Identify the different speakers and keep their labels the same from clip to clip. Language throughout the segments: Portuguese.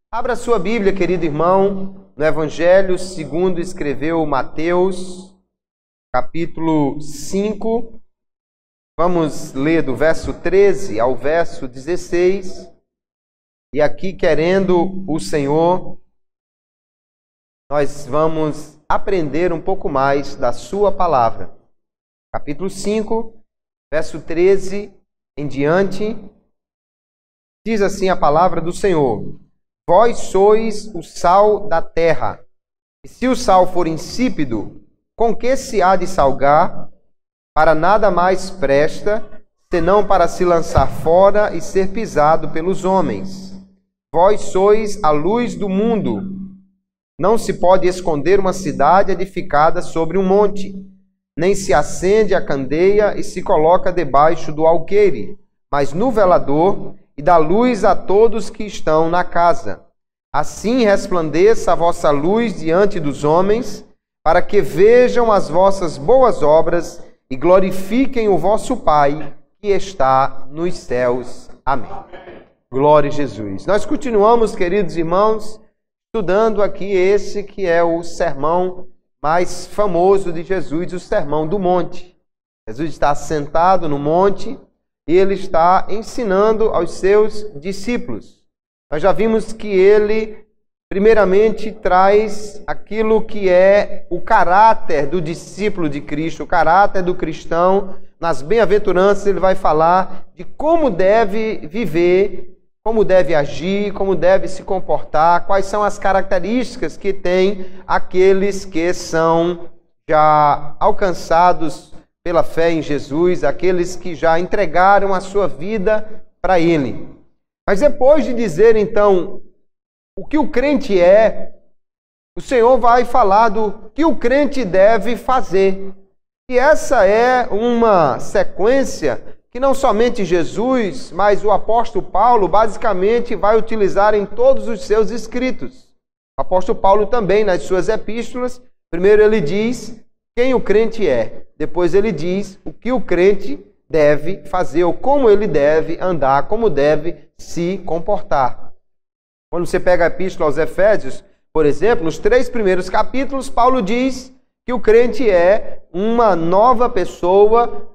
Speaker 1: Abra sua Bíblia, querido irmão, no Evangelho segundo escreveu Mateus, capítulo 5. Vamos ler do verso 13 ao verso 16. E aqui, querendo o Senhor, nós vamos aprender um pouco mais da sua palavra. Capítulo 5, verso 13 em diante, diz assim a palavra do Senhor: Vós sois o sal da terra, e se o sal for insípido, com que se há de salgar? Para nada mais presta, senão para se lançar fora e ser pisado pelos homens. Vós sois a luz do mundo. Não se pode esconder uma cidade edificada sobre um monte, nem se acende a candeia e se coloca debaixo do alqueire, mas no velador, e dá luz a todos que estão na casa. Assim resplandeça a vossa luz diante dos homens, para que vejam as vossas boas obras e glorifiquem o vosso Pai que está nos céus. Amém. Glória a Jesus. Nós continuamos, queridos irmãos, estudando aqui esse que é o sermão mais famoso de Jesus, o Sermão do Monte. Jesus está sentado no monte e ele está ensinando aos seus discípulos. Nós já vimos que ele, primeiramente, traz aquilo que é o caráter do discípulo de Cristo, o caráter do cristão. Nas bem-aventuranças ele vai falar de como deve viver, como deve agir, como deve se comportar, quais são as características que tem aqueles que são já alcançados pela fé em Jesus, aqueles que já entregaram a sua vida para Ele. Mas depois de dizer, então, o que o crente é, o Senhor vai falar do que o crente deve fazer. E essa é uma sequência que não somente Jesus, mas o apóstolo Paulo basicamente vai utilizar em todos os seus escritos. O apóstolo Paulo também, nas suas epístolas, primeiro ele diz quem o crente é, depois ele diz o que o crente deve fazer, ou como ele deve andar, como deve se comportar. Quando você pega a epístola aos Efésios, por exemplo, nos 3 primeiros capítulos, Paulo diz que o crente é uma nova pessoa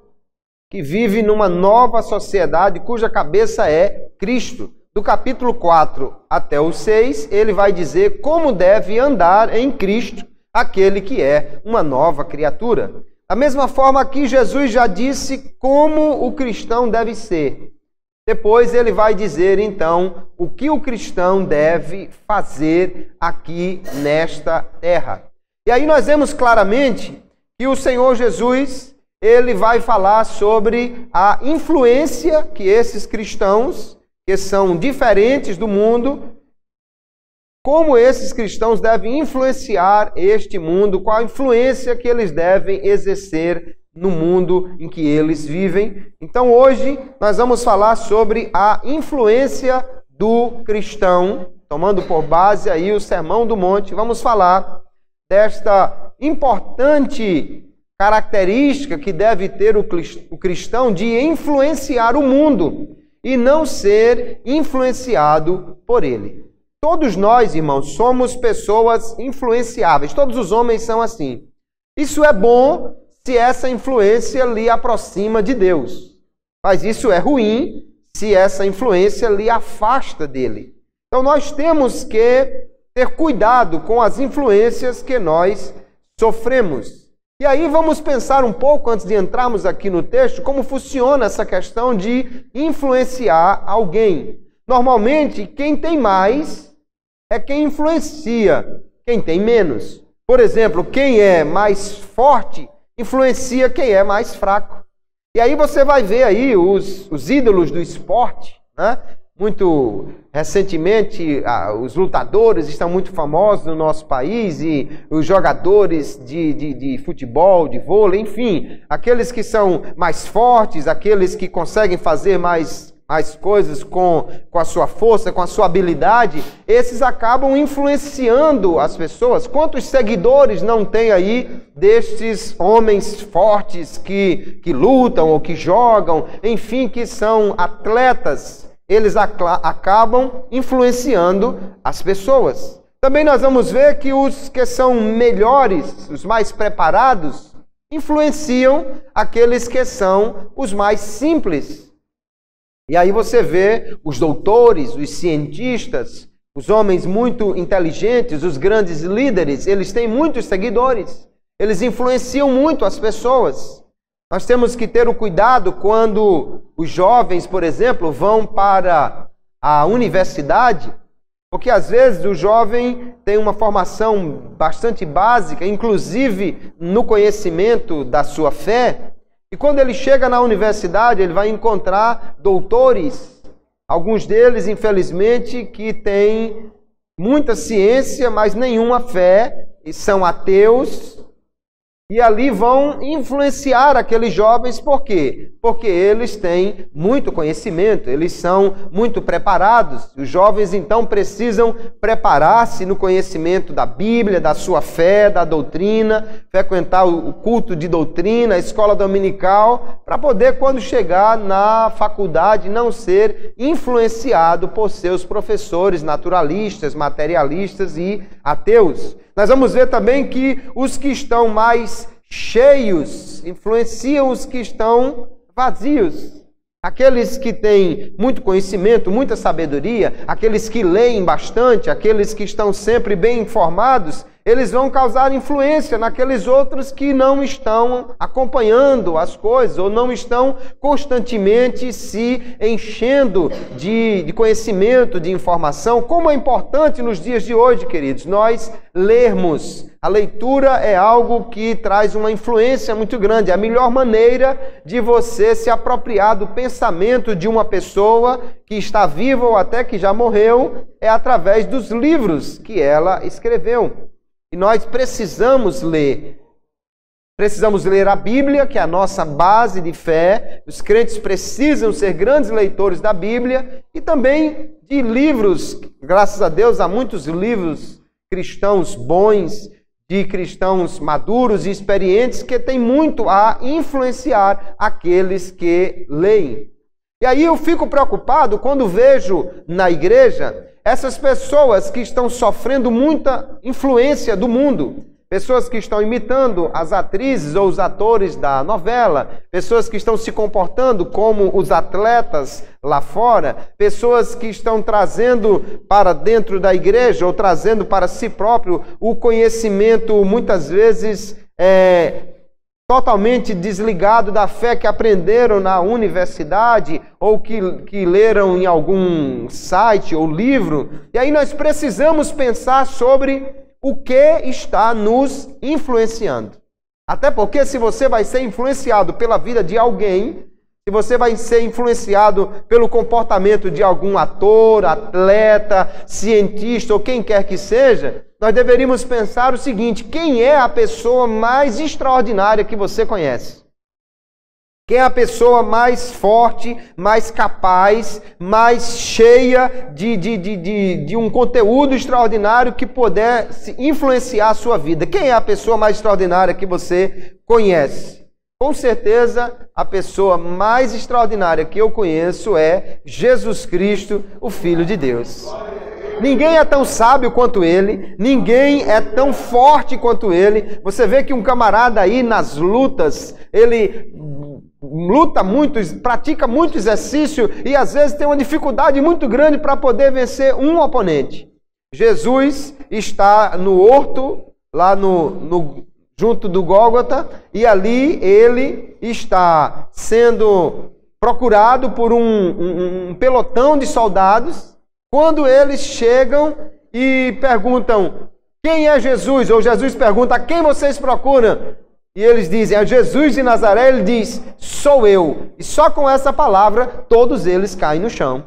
Speaker 1: que vive numa nova sociedade cuja cabeça é Cristo. Do capítulo 4 até o 6, ele vai dizer como deve andar em Cristo aquele que é uma nova criatura. Da mesma forma que Jesus já disse como o cristão deve ser. Depois ele vai dizer, então, o que o cristão deve fazer aqui nesta terra. E aí nós vemos claramente que o Senhor Jesus, ele vai falar sobre a influência que esses cristãos, que são diferentes do mundo, como esses cristãos devem influenciar este mundo, qual a influência que eles devem exercer no mundo em que eles vivem. Então hoje nós vamos falar sobre a influência do cristão, tomando por base aí o Sermão do Monte. Vamos falar desta importante característica que deve ter o cristão de influenciar o mundo e não ser influenciado por ele. Todos nós, irmãos, somos pessoas influenciáveis. Todos os homens são assim. Isso é bom se essa influência lhe aproxima de Deus. Mas isso é ruim se essa influência lhe afasta dele. Então nós temos que ter cuidado com as influências que nós sofremos. E aí vamos pensar um pouco, antes de entrarmos aqui no texto, como funciona essa questão de influenciar alguém. Normalmente, quem tem mais é quem influencia quem tem menos. Por exemplo, quem é mais forte influencia quem é mais fraco. E aí você vai ver aí os ídolos do esporte, né? Muito recentemente, os lutadores estão muito famosos no nosso país e os jogadores de futebol, de vôlei, enfim, aqueles que são mais fortes, aqueles que conseguem fazer mais coisas com a sua força, com a sua habilidade, esses acabam influenciando as pessoas. Quantos seguidores não tem aí destes homens fortes que lutam ou que jogam, enfim, que são atletas eles acabam influenciando as pessoas. Também nós vamos ver que os que são melhores, os mais preparados, influenciam aqueles que são os mais simples. E aí você vê os doutores, os cientistas, os homens muito inteligentes, os grandes líderes, eles têm muitos seguidores. Eles influenciam muito as pessoas. Nós temos que ter o cuidado quando os jovens, por exemplo, vão para a universidade, porque às vezes o jovem tem uma formação bastante básica, inclusive no conhecimento da sua fé, e quando ele chega na universidade, ele vai encontrar doutores, alguns deles, infelizmente, que têm muita ciência, mas nenhuma fé, e são ateus. E ali vão influenciar aqueles jovens, por quê? Porque eles têm muito conhecimento, eles são muito preparados. Os jovens, então, precisam preparar-se no conhecimento da Bíblia, da sua fé, da doutrina, frequentar o culto de doutrina, a escola dominical, para poder, quando chegar na faculdade, não ser influenciado por seus professores naturalistas, materialistas e ateus. Nós vamos ver também que os que estão mais cheios influenciam os que estão vazios. Aqueles que têm muito conhecimento, muita sabedoria, aqueles que leem bastante, aqueles que estão sempre bem informados, eles vão causar influência naqueles outros que não estão acompanhando as coisas ou não estão constantemente se enchendo de conhecimento, de informação. Como é importante nos dias de hoje, queridos, nós lermos. A leitura é algo que traz uma influência muito grande. A melhor maneira de você se apropriar do pensamento de uma pessoa que está viva ou até que já morreu é através dos livros que ela escreveu. E nós precisamos ler. Precisamos ler a Bíblia, que é a nossa base de fé. Os crentes precisam ser grandes leitores da Bíblia e também de livros. Graças a Deus, há muitos livros cristãos bons, de cristãos maduros e experientes que têm muito a influenciar aqueles que leem. E aí eu fico preocupado quando vejo na igreja essas pessoas que estão sofrendo muita influência do mundo. Pessoas que estão imitando as atrizes ou os atores da novela, pessoas que estão se comportando como os atletas lá fora, pessoas que estão trazendo para dentro da igreja ou trazendo para si próprio o conhecimento muitas vezes totalmente desligado da fé que aprenderam na universidade ou que leram em algum site ou livro. E aí nós precisamos pensar sobre o que está nos influenciando. Até porque se você vai ser influenciado pela vida de alguém, se você vai ser influenciado pelo comportamento de algum ator, atleta, cientista ou quem quer que seja, nós deveríamos pensar o seguinte: quem é a pessoa mais extraordinária que você conhece? Quem é a pessoa mais forte, mais capaz, mais cheia de um conteúdo extraordinário que pudesse influenciar a sua vida? Quem é a pessoa mais extraordinária que você conhece? Com certeza, a pessoa mais extraordinária que eu conheço é Jesus Cristo, o Filho de Deus. Ninguém é tão sábio quanto ele, ninguém é tão forte quanto ele. Você vê que um camarada aí nas lutas, ele luta muito, pratica muito exercício e às vezes tem uma dificuldade muito grande para poder vencer um oponente. Jesus está no horto, lá junto do Gólgota, e ali ele está sendo procurado por um pelotão de soldados. Quando eles chegam e perguntam: quem é Jesus? Ou Jesus pergunta: a quem vocês procuram? E eles dizem: é Jesus de Nazaré. Ele diz: sou eu. E só com essa palavra todos eles caem no chão.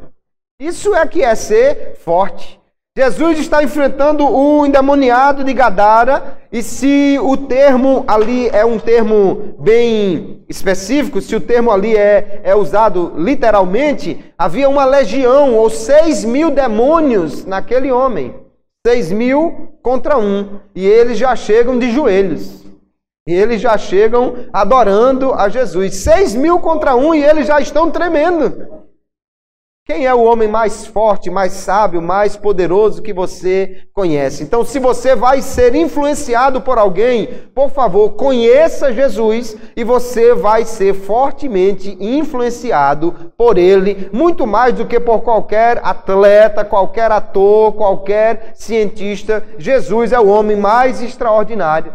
Speaker 1: Isso é que é ser forte. Jesus está enfrentando o endemoniado de Gadara, e se o termo ali é um termo bem específico, se o termo ali é usado literalmente, havia uma legião ou 6.000 demônios naquele homem. 6.000 contra 1. E eles já chegam de joelhos. E eles já chegam adorando a Jesus. 6.000 contra 1 e eles já estão tremendo. Quem é o homem mais forte, mais sábio, mais poderoso que você conhece? Então, se você vai ser influenciado por alguém, por favor, conheça Jesus e você vai ser fortemente influenciado por ele, muito mais do que por qualquer atleta, qualquer ator, qualquer cientista. Jesus é o homem mais extraordinário.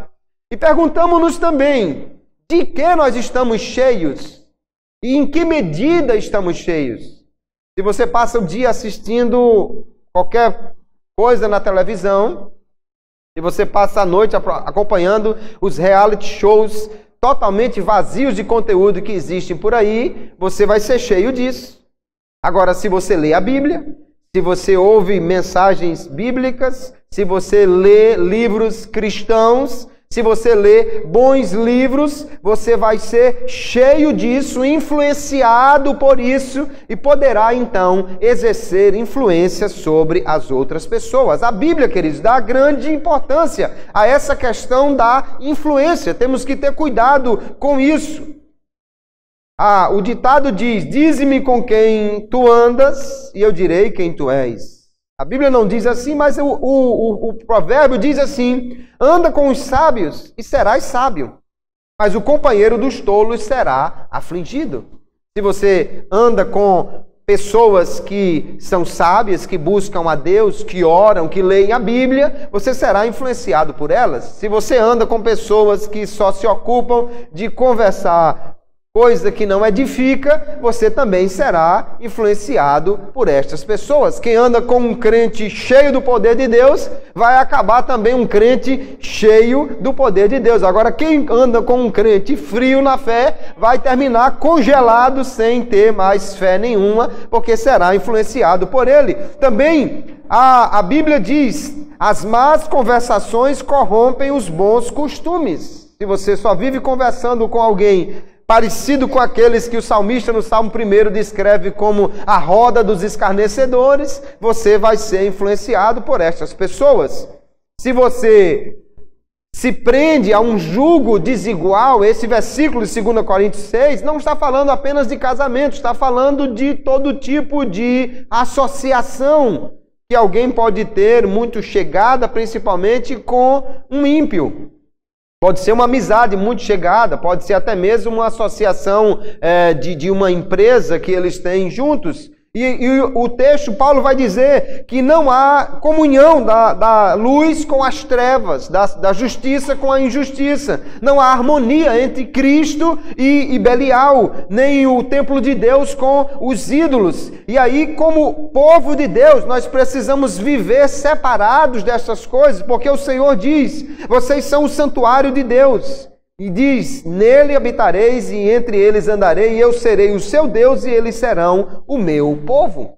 Speaker 1: E perguntamos-nos também, de que nós estamos cheios? E em que medida estamos cheios? Se você passa o dia assistindo qualquer coisa na televisão, se você passa a noite acompanhando os reality shows totalmente vazios de conteúdo que existem por aí, você vai ser cheio disso. Agora, se você lê a Bíblia, se você ouve mensagens bíblicas, se você lê livros cristãos, se você lê bons livros, você vai ser cheio disso, influenciado por isso e poderá então exercer influência sobre as outras pessoas. A Bíblia, queridos, dá grande importância a essa questão da influência. Temos que ter cuidado com isso. O ditado diz: dize-me com quem tu andas e eu direi quem tu és. A Bíblia não diz assim, mas o provérbio diz assim: anda com os sábios e serás sábio, mas o companheiro dos tolos será afligido. Se você anda com pessoas que são sábias, que buscam a Deus, que oram, que leem a Bíblia, você será influenciado por elas. Se você anda com pessoas que só se ocupam de conversar coisa que não edifica, você também será influenciado por estas pessoas. Quem anda com um crente cheio do poder de Deus, vai acabar também um crente cheio do poder de Deus. Agora, quem anda com um crente frio na fé, vai terminar congelado sem ter mais fé nenhuma, porque será influenciado por ele. Também, a Bíblia diz: as más conversações corrompem os bons costumes. Se você só vive conversando com alguém parecido com aqueles que o salmista no Salmo 1 descreve como a roda dos escarnecedores, você vai ser influenciado por estas pessoas. Se você se prende a um jugo desigual, esse versículo de 2 Coríntios 6 não está falando apenas de casamento, está falando de todo tipo de associação que alguém pode ter, muito chegada, principalmente com um ímpio. Pode ser uma amizade muito chegada, pode ser até mesmo uma associação de uma empresa que eles têm juntos. E o texto, Paulo vai dizer que não há comunhão da luz com as trevas, da justiça com a injustiça. Não há harmonia entre Cristo e Belial, nem o templo de Deus com os ídolos. E aí, como povo de Deus, nós precisamos viver separados dessas coisas, porque o Senhor diz: vocês são o santuário de Deus. E diz: nele habitareis e entre eles andarei, e eu serei o seu Deus e eles serão o meu povo.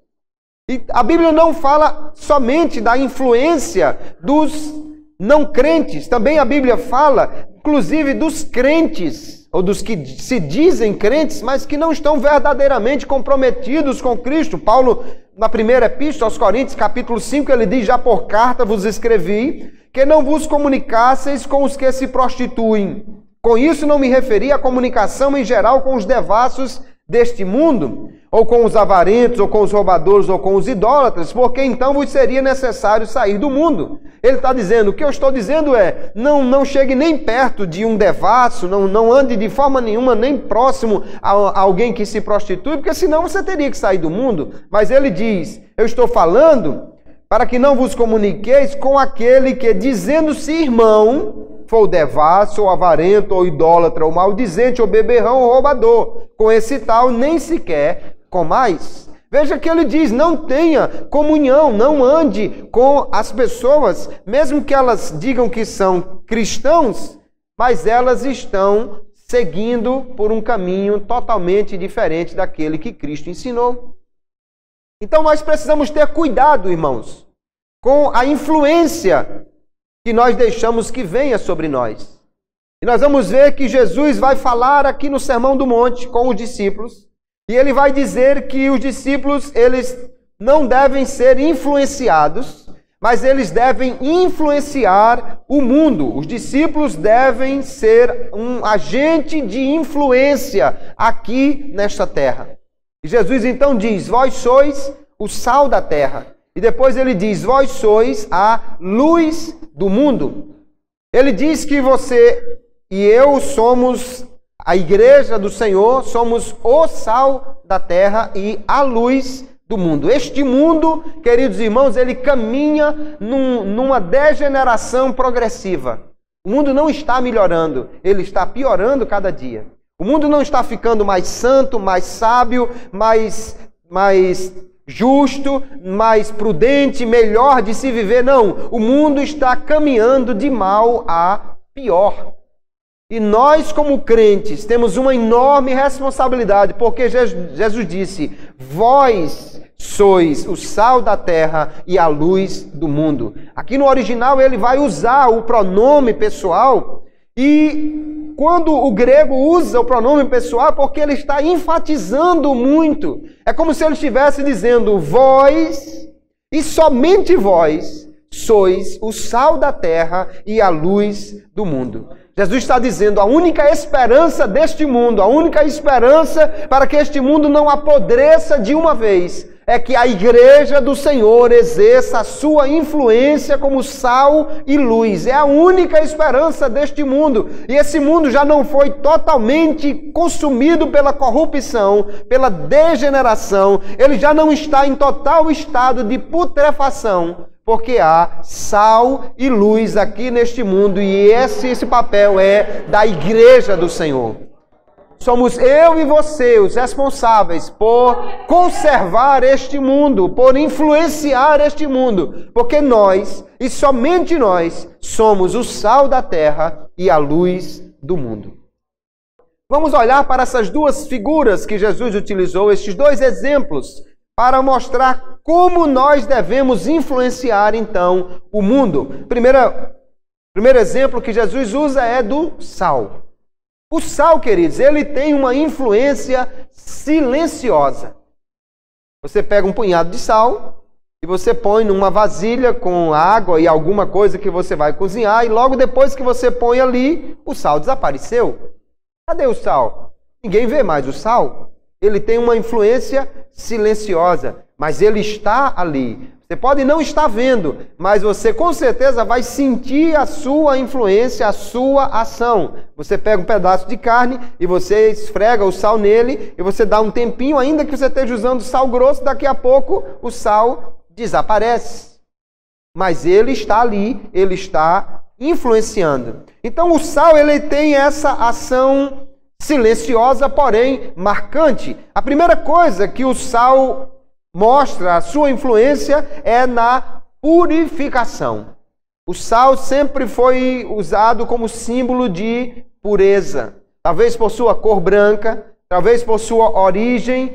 Speaker 1: E a Bíblia não fala somente da influência dos não crentes, também a Bíblia fala, inclusive, dos crentes, ou dos que se dizem crentes, mas que não estão verdadeiramente comprometidos com Cristo. Paulo, na primeira epístola aos Coríntios, capítulo 5, ele diz: já por carta vos escrevi, que não vos comunicasseis com os que se prostituem. Com isso não me referi à comunicação em geral com os devassos deste mundo, ou com os avarentos, ou com os roubadores, ou com os idólatras, porque então vos seria necessário sair do mundo. Ele está dizendo, o que eu estou dizendo é, não chegue nem perto de um devasso, não ande de forma nenhuma nem próximo a alguém que se prostitui, porque senão você teria que sair do mundo. Mas ele diz, eu estou falando para que não vos comuniqueis com aquele que, dizendo-se irmão, for devasso, ou avarento, ou idólatra, ou maldizente, ou beberrão, ou roubador. Com esse tal, nem sequer comais. Veja que ele diz, não tenha comunhão, não ande com as pessoas, mesmo que elas digam que são cristãos, mas elas estão seguindo por um caminho totalmente diferente daquele que Cristo ensinou. Então nós precisamos ter cuidado, irmãos, com a influência que nós deixamos que venha sobre nós. E nós vamos ver que Jesus vai falar aqui no Sermão do Monte com os discípulos, e ele vai dizer que os discípulos, eles não devem ser influenciados, mas eles devem influenciar o mundo. Os discípulos devem ser um agente de influência aqui nesta terra. E Jesus então diz: vós sois o sal da terra. E depois ele diz: vós sois a luz do mundo. Ele diz que você e eu somos a igreja do Senhor, somos o sal da terra e a luz do mundo. Este mundo, queridos irmãos, ele caminha numa degeneração progressiva. O mundo não está melhorando, ele está piorando cada dia. O mundo não está ficando mais santo, mais sábio, mais justo, mais prudente, melhor de se viver. Não, o mundo está caminhando de mal a pior. E nós, como crentes, temos uma enorme responsabilidade, porque Jesus disse: vós sois o sal da terra e a luz do mundo. Aqui no original ele vai usar o pronome pessoal, e quando o grego usa o pronome pessoal é porque ele está enfatizando muito. É como se ele estivesse dizendo: vós, e somente vós, sois o sal da terra e a luz do mundo. Jesus está dizendo: a única esperança deste mundo, a única esperança para que este mundo não apodreça de uma vez, é que a igreja do Senhor exerça a sua influência como sal e luz. É a única esperança deste mundo. E esse mundo já não foi totalmente consumido pela corrupção, pela degeneração. Ele já não está em total estado de putrefação, porque há sal e luz aqui neste mundo, e esse papel é da igreja do Senhor. Somos eu e você os responsáveis por conservar este mundo, por influenciar este mundo, porque nós, e somente nós, somos o sal da terra e a luz do mundo. Vamos olhar para essas duas figuras que Jesus utilizou, estes dois exemplos, para mostrar como nós devemos influenciar, então, o mundo. Primeiro exemplo que Jesus usa é do sal. O sal, queridos, ele tem uma influência silenciosa. Você pega um punhado de sal e você põe numa vasilha com água e alguma coisa que você vai cozinhar, e logo depois que você põe ali, o sal desapareceu. Cadê o sal? Ninguém vê mais o sal. Ele tem uma influência silenciosa, mas ele está ali. Você pode não estar vendo, mas você com certeza vai sentir a sua influência, a sua ação. Você pega um pedaço de carne e você esfrega o sal nele e você dá um tempinho, ainda que você esteja usando sal grosso, daqui a pouco o sal desaparece. Mas ele está ali, ele está influenciando. Então o sal, ele tem essa ação silenciosa, porém marcante. A primeira coisa que o sal mostra a sua influência é na purificação. O sal sempre foi usado como símbolo de pureza. Talvez por sua cor branca, talvez por sua origem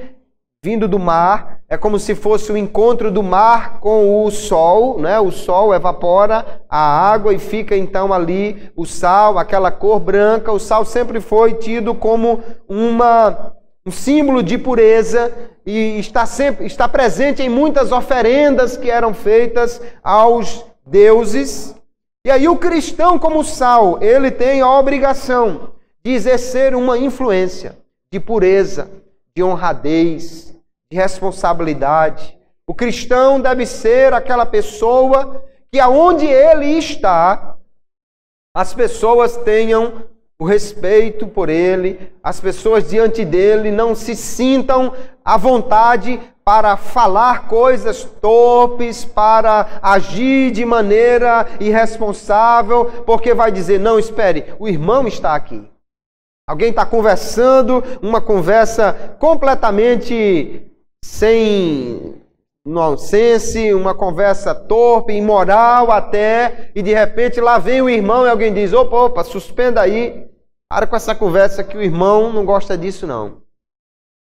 Speaker 1: vindo do mar. É como se fosse o encontro do mar com o sol, né? O sol evapora a água e fica então ali o sal, aquela cor branca. O sal sempre foi tido como um símbolo de pureza e está presente em muitas oferendas que eram feitas aos deuses. E aí o cristão, como sal, ele tem a obrigação de exercer uma influência de pureza, de honradez, de responsabilidade. O cristão deve ser aquela pessoa que aonde ele está, as pessoas tenham o respeito por ele, as pessoas diante dele não se sintam à vontade para falar coisas torpes, para agir de maneira irresponsável, porque vai dizer: não, espere, o irmão está aqui. Alguém está conversando, uma conversa completamente sem nonsense, uma conversa torpe, imoral até, e de repente lá vem o irmão e alguém diz: opa, suspenda aí, para com essa conversa que o irmão não gosta disso não.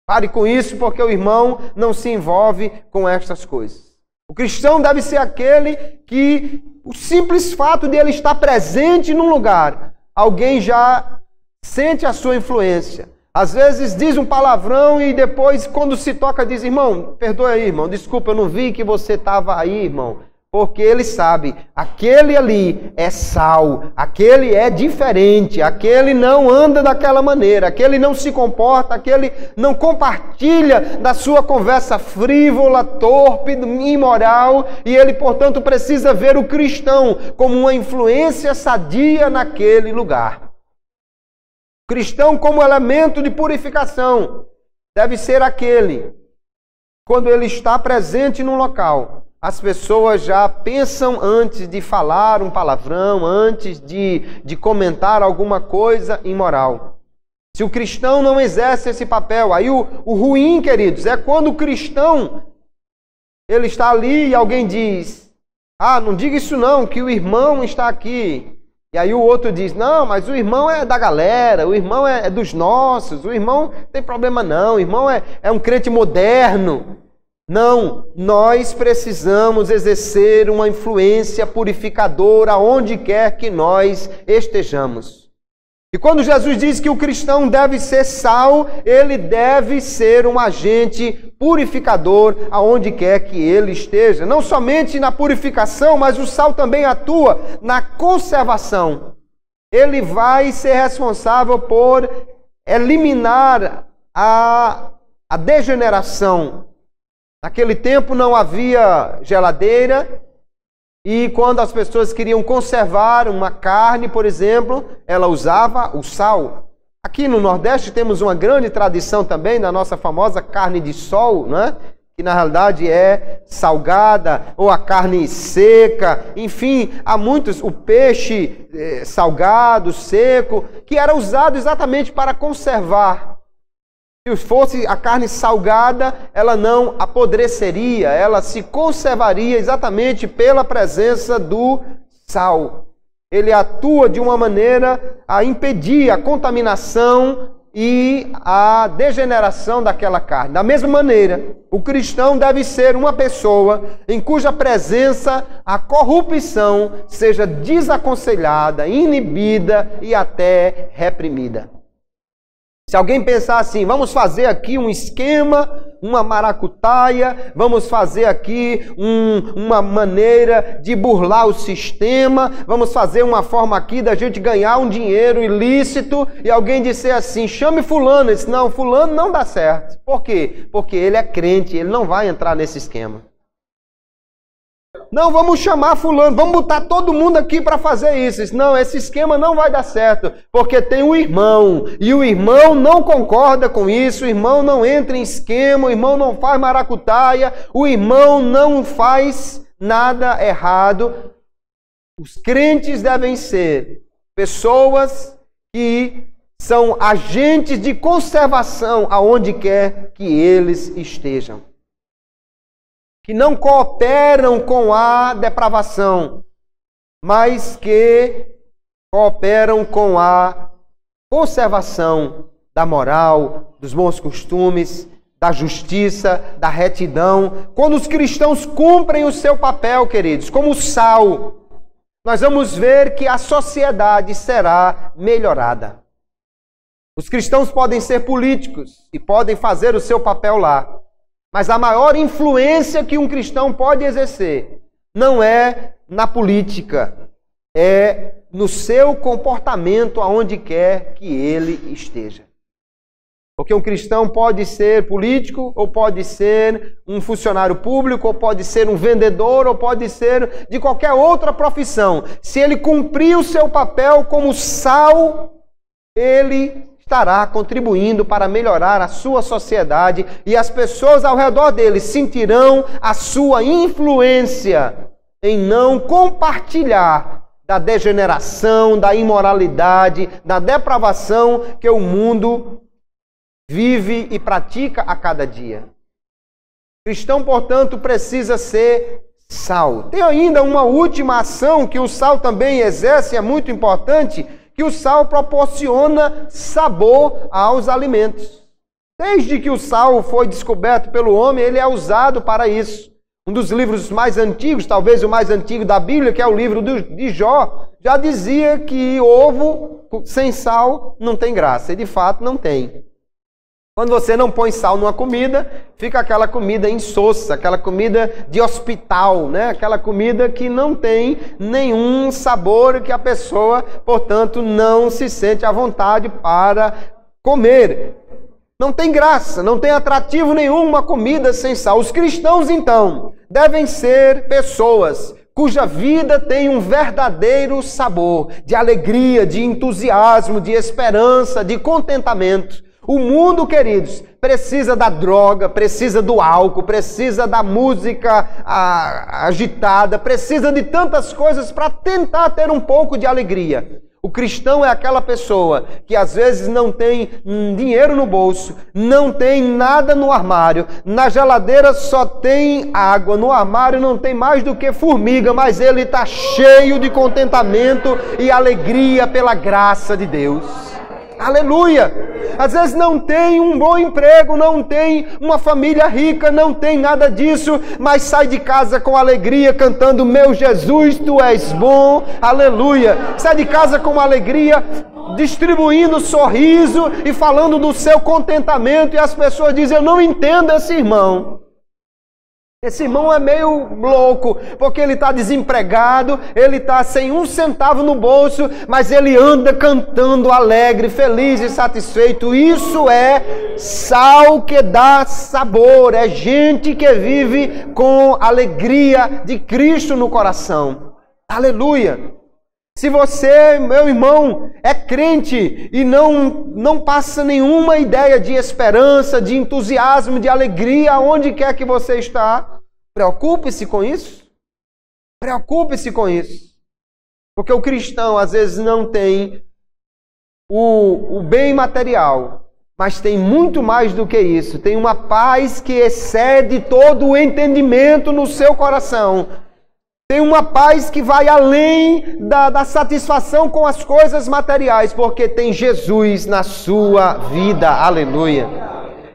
Speaker 1: Pare com isso porque o irmão não se envolve com estas coisas. O cristão deve ser aquele que o simples fato de ele estar presente num lugar, alguém já sente a sua influência. Às vezes diz um palavrão e depois, quando se toca, diz: irmão, perdoa aí, irmão, desculpa, eu não vi que você estava aí, irmão. Porque ele sabe, aquele ali é sal, aquele é diferente, aquele não anda daquela maneira, aquele não se comporta, aquele não compartilha da sua conversa frívola, torpe, imoral, e ele, portanto, precisa ver o cristão como uma influência sadia naquele lugar. O cristão como elemento de purificação deve ser aquele, quando ele está presente num local, as pessoas já pensam antes de falar um palavrão, antes de comentar alguma coisa imoral. Se o cristão não exerce esse papel, aí o ruim, queridos, é quando o cristão, ele está ali e alguém diz, não diga isso não, que o irmão está aqui. E aí o outro diz, não, mas o irmão é da galera, o irmão é dos nossos, o irmão não tem problema não, o irmão é um crente moderno. Não, nós precisamos exercer uma influência purificadora onde quer que nós estejamos. E quando Jesus diz que o cristão deve ser sal, ele deve ser um agente purificador aonde quer que ele esteja. Não somente na purificação, mas o sal também atua na conservação. Ele vai ser responsável por eliminar a degeneração. Naquele tempo não havia geladeira e quando as pessoas queriam conservar uma carne, por exemplo, ela usava o sal. Aqui no Nordeste temos uma grande tradição também da nossa famosa carne de sol, né? Que na realidade é salgada, ou a carne seca, enfim, há muitos, o peixe salgado, seco, que era usado exatamente para conservar. Se fosse a carne salgada, ela não apodreceria, ela se conservaria exatamente pela presença do sal. Ele atua de uma maneira a impedir a contaminação e a degeneração daquela carne. Da mesma maneira, o cristão deve ser uma pessoa em cuja presença a corrupção seja desaconselhada, inibida e até reprimida. Se alguém pensar assim, vamos fazer aqui um esquema, uma maracutaia, vamos fazer aqui uma maneira de burlar o sistema, vamos fazer uma forma aqui da gente ganhar um dinheiro ilícito, e alguém disser assim, chame fulano, ele diz, não, fulano não dá certo. Por quê? Porque ele é crente, ele não vai entrar nesse esquema. Não, vamos chamar fulano, vamos botar todo mundo aqui para fazer isso. Não, esse esquema não vai dar certo, porque tem o irmão, e o irmão não concorda com isso, o irmão não entra em esquema, o irmão não faz maracutaia, o irmão não faz nada errado. Os crentes devem ser pessoas que são agentes de conservação aonde quer que eles estejam, que não cooperam com a depravação, mas que cooperam com a conservação da moral, dos bons costumes, da justiça, da retidão. Quando os cristãos cumprem o seu papel, queridos, como sal, nós vamos ver que a sociedade será melhorada. Os cristãos podem ser políticos e podem fazer o seu papel lá. Mas a maior influência que um cristão pode exercer não é na política, é no seu comportamento aonde quer que ele esteja. Porque um cristão pode ser político, ou pode ser um funcionário público, ou pode ser um vendedor, ou pode ser de qualquer outra profissão. Se ele cumprir o seu papel como sal, ele estará contribuindo para melhorar a sua sociedade e as pessoas ao redor dele sentirão a sua influência em não compartilhar da degeneração, da imoralidade, da depravação que o mundo vive e pratica a cada dia. O cristão, portanto, precisa ser sal. Tem ainda uma última ação que o sal também exerce, é muito importante, que o sal proporciona sabor aos alimentos. Desde que o sal foi descoberto pelo homem, ele é usado para isso. Um dos livros mais antigos, talvez o mais antigo da Bíblia, que é o livro de Jó, já dizia que ovo sem sal não tem graça, e de fato não tem. Quando você não põe sal numa comida, fica aquela comida insossa, aquela comida de hospital, né? Aquela comida que não tem nenhum sabor, que a pessoa, portanto, não se sente à vontade para comer. Não tem graça, não tem atrativo nenhum uma comida sem sal. Os cristãos, então, devem ser pessoas cuja vida tem um verdadeiro sabor de alegria, de entusiasmo, de esperança, de contentamento. O mundo, queridos, precisa da droga, precisa do álcool, precisa da música agitada, precisa de tantas coisas para tentar ter um pouco de alegria. O cristão é aquela pessoa que às vezes não tem dinheiro no bolso, não tem nada no armário, na geladeira só tem água, no armário não tem mais do que formiga, mas ele está cheio de contentamento e alegria pela graça de Deus. Aleluia! Às vezes não tem um bom emprego, não tem uma família rica, não tem nada disso, mas sai de casa com alegria, cantando: meu Jesus, tu és bom, aleluia! Sai de casa com alegria, distribuindo sorriso e falando do seu contentamento, e as pessoas dizem: eu não entendo esse irmão. Esse irmão é meio louco, porque ele está desempregado, ele está sem um centavo no bolso, mas ele anda cantando alegre, feliz e satisfeito. Isso é sal que dá sabor, é gente que vive com alegria de Cristo no coração. Aleluia! Se você, meu irmão, é crente e não passa nenhuma ideia de esperança, de entusiasmo, de alegria, aonde quer que você está, preocupe-se com isso. Preocupe-se com isso. Porque o cristão, às vezes, não tem o bem material, mas tem muito mais do que isso. Tem uma paz que excede todo o entendimento no seu coração. Tem uma paz que vai além da satisfação com as coisas materiais, porque tem Jesus na sua vida. Aleluia!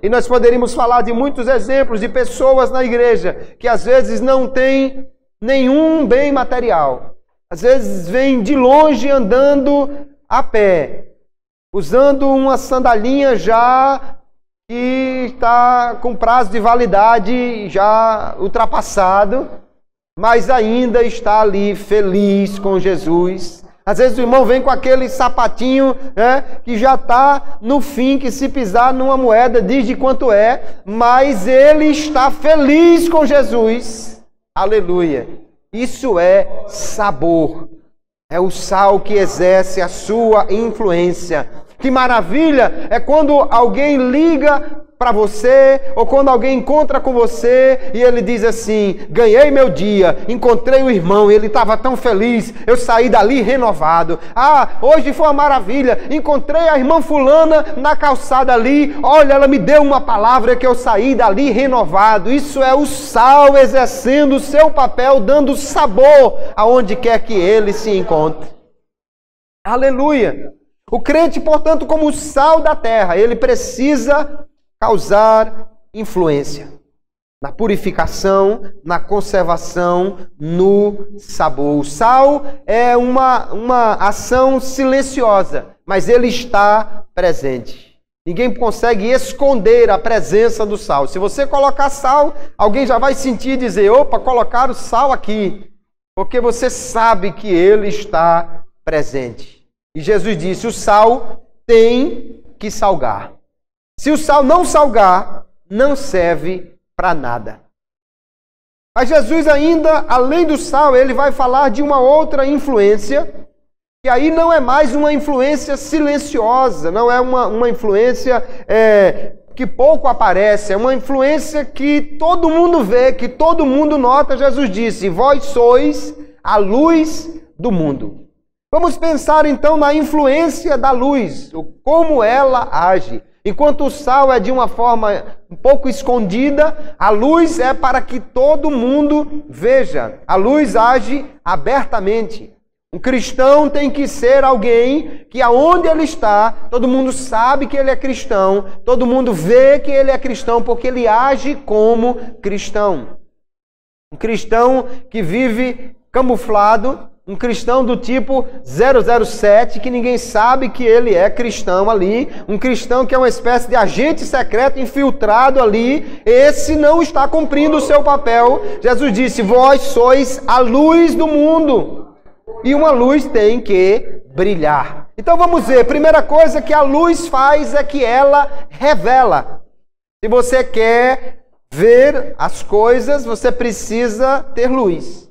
Speaker 1: E nós poderíamos falar de muitos exemplos de pessoas na igreja que às vezes não têm nenhum bem material. Às vezes vêm de longe andando a pé, usando uma sandalinha já que está com prazo de validade já ultrapassado, mas ainda está ali feliz com Jesus. Às vezes o irmão vem com aquele sapatinho, que já está no fim, que se pisar numa moeda diz de quanto é, mas ele está feliz com Jesus. Aleluia! Isso é sabor. É o sal que exerce a sua influência. Que maravilha é quando alguém liga para você, ou quando alguém encontra com você e ele diz assim: ganhei meu dia, encontrei o irmão, ele estava tão feliz, eu saí dali renovado. Ah, hoje foi uma maravilha, encontrei a irmã fulana na calçada ali, olha, ela me deu uma palavra que eu saí dali renovado. Isso é o sal exercendo o seu papel, dando sabor aonde quer que ele se encontre. Aleluia! O crente, portanto, como o sal da terra, ele precisa causar influência na purificação, na conservação, no sabor. O sal é uma ação silenciosa, mas ele está presente. Ninguém consegue esconder a presença do sal. Se você colocar sal, alguém já vai sentir e dizer: opa, colocaram sal aqui, porque você sabe que ele está presente. E Jesus disse: o sal tem que salgar. Se o sal não salgar, não serve para nada. Mas Jesus ainda, além do sal, ele vai falar de uma outra influência, que aí não é mais uma influência silenciosa, não é uma influência que pouco aparece, é uma influência que todo mundo vê, que todo mundo nota. Jesus disse: vós sois a luz do mundo. Vamos pensar então na influência da luz, como ela age. Enquanto o sal é de uma forma um pouco escondida, a luz é para que todo mundo veja. A luz age abertamente. Um cristão tem que ser alguém que aonde ele está, todo mundo sabe que ele é cristão, todo mundo vê que ele é cristão, porque ele age como cristão. Um cristão que vive camuflado, Um cristão do tipo 007, que ninguém sabe que ele é cristão ali. Um cristão que é uma espécie de agente secreto infiltrado ali. Esse não está cumprindo o seu papel. Jesus disse, vós sois a luz do mundo. E uma luz tem que brilhar. Então vamos ver. Primeira coisa que a luz faz é que ela revela. Se você quer ver as coisas, você precisa ter luz.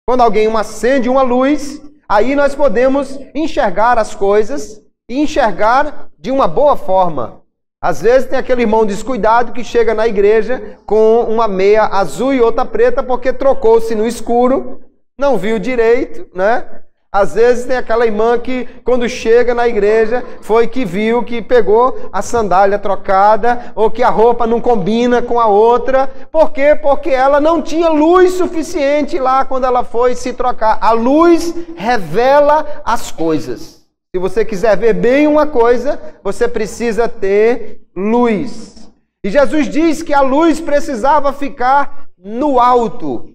Speaker 1: Quando alguém acende uma luz, aí nós podemos enxergar as coisas e enxergar de uma boa forma. Às vezes tem aquele irmão descuidado que chega na igreja com uma meia azul e outra preta porque trocou-se no escuro, não viu direito, né? Às vezes tem aquela irmã que, quando chega na igreja, foi que viu que pegou a sandália trocada ou que a roupa não combina com a outra. Por quê? Porque ela não tinha luz suficiente lá quando ela foi se trocar. A luz revela as coisas. Se você quiser ver bem uma coisa, você precisa ter luz. E Jesus diz que a luz precisava ficar no alto,